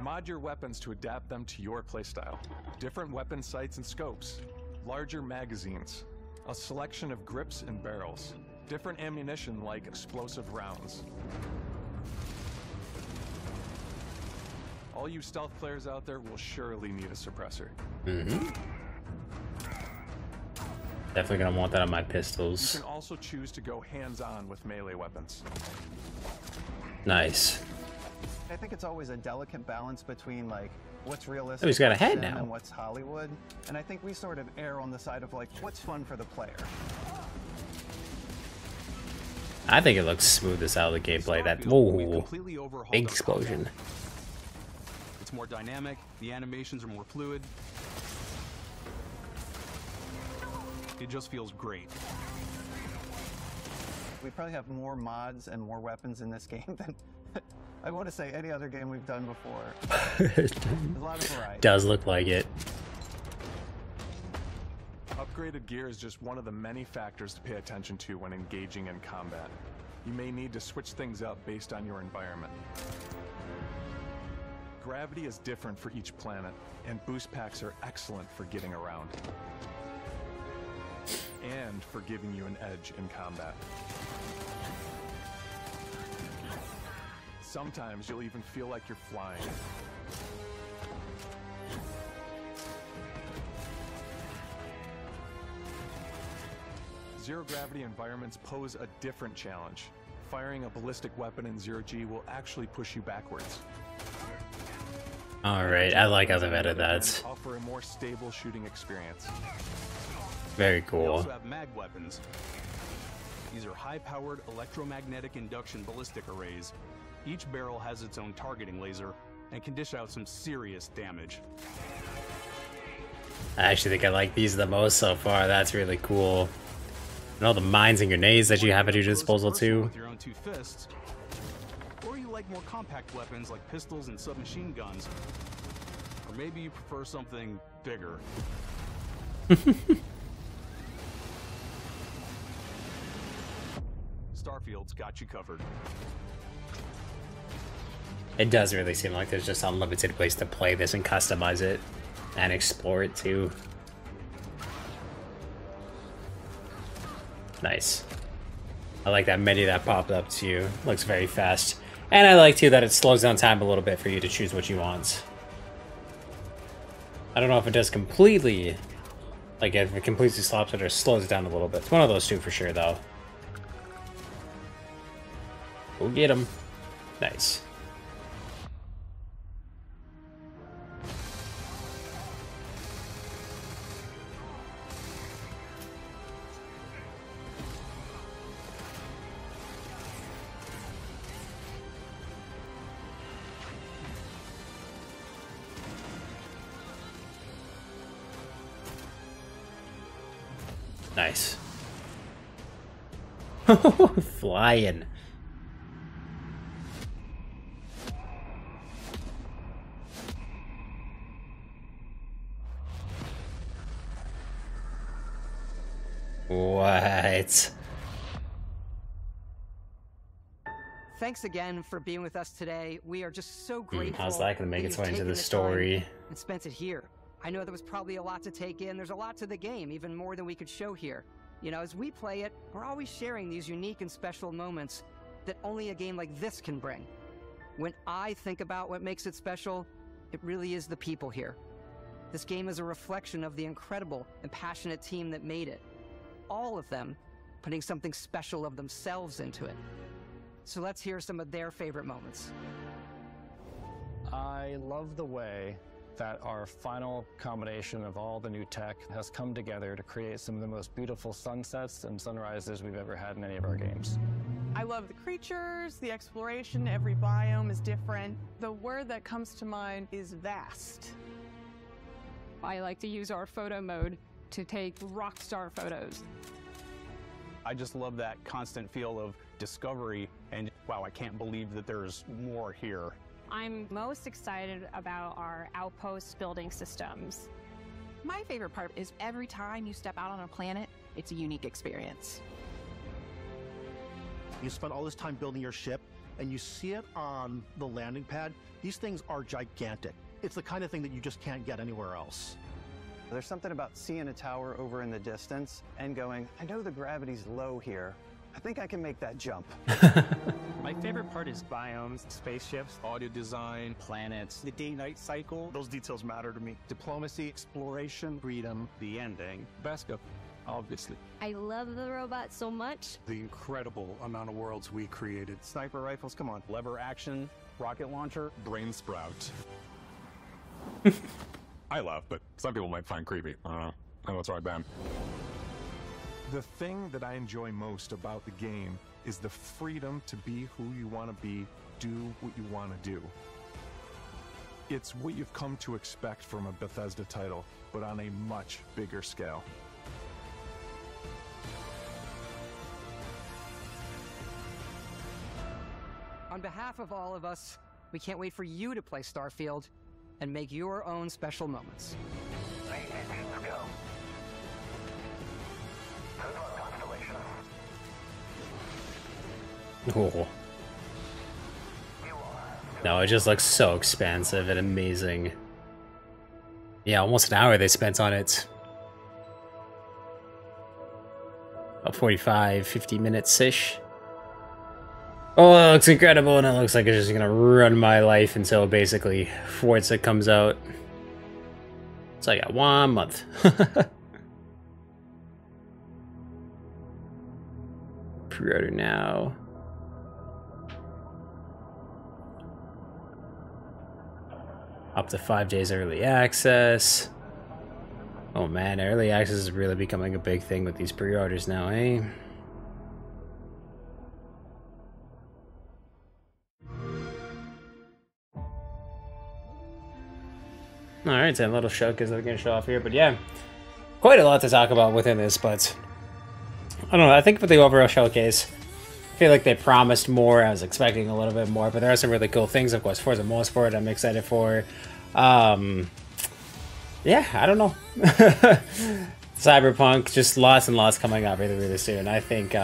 Mod your weapons to adapt them to your playstyle. Different weapon sights and scopes, larger magazines, a selection of grips and barrels, different ammunition like explosive rounds. All you stealth players out there will surely need a suppressor. Definitely gonna want that on my pistols. You can also choose to go hands-on with melee weapons. Nice. I think it's always a delicate balance between like what's realistic Oh, he's got a head now. and what's Hollywood. And I think we sort of err on the side of like what's fun for the player. I think it looks smooth as out of the gameplay. That whoa, big explosion. It's more dynamic. The animations are more fluid. It just feels great. We probably have more mods and more weapons in this game than I want to say any other game we've done before. There's a lot of variety. Does look like it. Upgraded gear is just one of the many factors to pay attention to when engaging in combat. You may need to switch things up based on your environment. Gravity is different for each planet, and boost packs are excellent for getting around. And for giving you an edge in combat. Sometimes you'll even feel like you're flying. Zero-gravity environments pose a different challenge. Firing a ballistic weapon in zero-G will actually push you backwards. Alright, I like how they've added that. Offer a more stable shooting experience. Very We cool. also have mag weapons. These are high-powered electromagnetic induction ballistic arrays. Each barrel has its own targeting laser and can dish out some serious damage. I actually think I like these the most so far. That's really cool. And all the mines and grenades that you have at your disposal too. With your own two fists, or you like more compact weapons like pistols and submachine guns, or maybe you prefer something bigger. Starfield's got you covered. It does really seem like there's just unlimited ways to play this and customize it and explore it too. Nice. I like that menu that popped up to you. Looks very fast. And I like too that it slows down time a little bit for you to choose what you want. I don't know if it does completely, like if it completely stops it or slows it down a little bit. It's one of those two for sure though. Go get him. Nice. Nice. Flying. What? Thanks again for being with us today. We are just so grateful. How's that gonna make its you've way into taken the time story? and spent it here. I know there was probably a lot to take in. There's a lot to the game, even more than we could show here. You know, as we play it, we're always sharing these unique and special moments that only a game like this can bring. When I think about what makes it special, it really is the people here. This game is a reflection of the incredible and passionate team that made it. All of them putting something special of themselves into it. So let's hear some of their favorite moments. I love the way that our final combination of all the new tech has come together to create some of the most beautiful sunsets and sunrises we've ever had in any of our games. I love the creatures, the exploration, every biome is different. The word that comes to mind is vast. I like to use our photo mode to take rock star photos. I just love that constant feel of discovery and wow, I can't believe that there's more here. I'm most excited about our outpost building systems. My favorite part is every time you step out on a planet, it's a unique experience. You spend all this time building your ship, and you see it on the landing pad. These things are gigantic. It's the kind of thing that you just can't get anywhere else. There's something about seeing a tower over in the distance and going, I know the gravity's low here. I think I can make that jump. My favorite part is biomes, spaceships, audio design, planets, The day-night cycle, those details matter to me. Diplomacy, exploration, freedom, the ending, Beskip, obviously. I love the robot so much. The incredible amount of worlds we created. Sniper rifles, come on. Lever action, rocket launcher, Brain sprout. I love, but some people might find creepy. I don't know. I know it's right, Ben. The thing that I enjoy most about the game is the freedom to be who you want to be, do what you want to do. It's what you've come to expect from a Bethesda title, but on a much bigger scale. On behalf of all of us, we can't wait for you to play Starfield and make your own special moments. Let's go. Good luck, Constellation. Cool. No, it just looks so expansive and amazing. Yeah, almost an hour they spent on it. About 45, 50 minutes-ish. Oh, that looks incredible, and it looks like it's just gonna run my life until basically Forza comes out. So I got 1 month. pre-order now. Up to 5 days early access. Oh man, early access is really becoming a big thing with these pre-orders now, eh? Alright, so a little showcase that we're going to show off here, but yeah, quite a lot to talk about within this, but I don't know, I think for the overall showcase, I feel like they promised more. I was expecting a little bit more, but there are some really cool things. Of course, Forza Motorsport I'm excited for. Yeah, I don't know. Cyberpunk, just lots and lots coming up really, really soon. I think,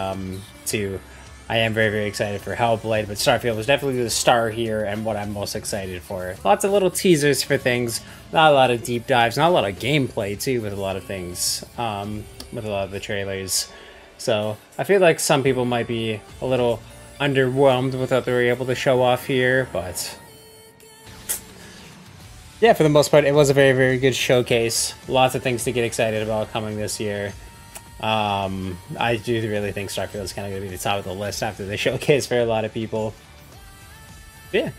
too, I am very, very excited for Hellblade, but Starfield was definitely the star here and what I'm most excited for. Lots of little teasers for things, not a lot of deep dives, not a lot of gameplay, too, with a lot of things, with a lot of the trailers. So I feel like some people might be a little underwhelmed with what they were able to show off here, but yeah, for the most part, it was a very, very good showcase. Lots of things to get excited about coming this year. I do really think Starfield is kind of going to be the top of the list after the showcase for a lot of people. Yeah.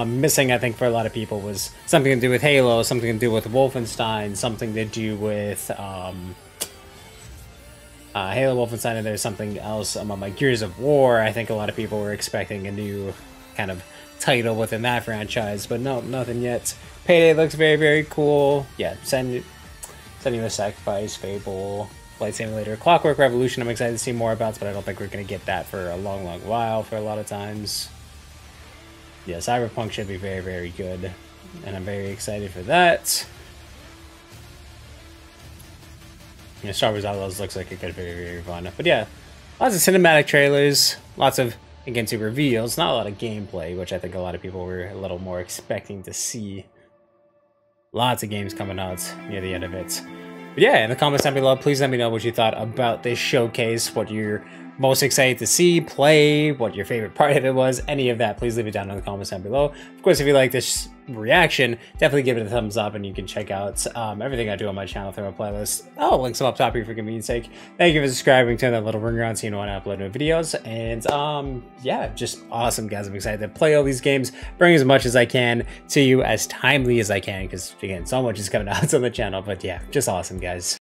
Missing, I think, for a lot of people was something to do with Halo, something to do with Wolfenstein, something to do with Halo, Wolfenstein, and there's something else like Gears of War. I think a lot of people were expecting a new kind of title within that franchise, but no, nothing yet. Payday looks very, very cool. Yeah, Senua's Sacrifice, Fable, Flight Simulator, Clockwork Revolution I'm excited to see more about, but I don't think we're going to get that for a long, long while for a lot of times. Yeah, Cyberpunk should be very, very good, and I'm very excited for that. Yeah, Star Wars Outlaws looks like it could be very, very fun. But yeah, lots of cinematic trailers, lots of, again, to reveals, not a lot of gameplay, which I think a lot of people were a little more expecting to see. Lots of games coming out near the end of it. But yeah, in the comments down below, please let me know what you thought about this showcase, what you're most excited to see, play, what your favorite part of it was, any of that. Please leave it down in the comments down below. Of course, if you like this reaction, definitely give it a thumbs up, and you can check out everything I do on my channel through my playlist. Oh, links them up top here for convenience sake. Thank you for subscribing, turn that little ringer on so you know when I upload new videos. And yeah, just awesome, guys. I'm excited to play all these games, bring as much as I can to you as timely as I can, because again, so much is coming out on the channel. But yeah, just awesome, guys.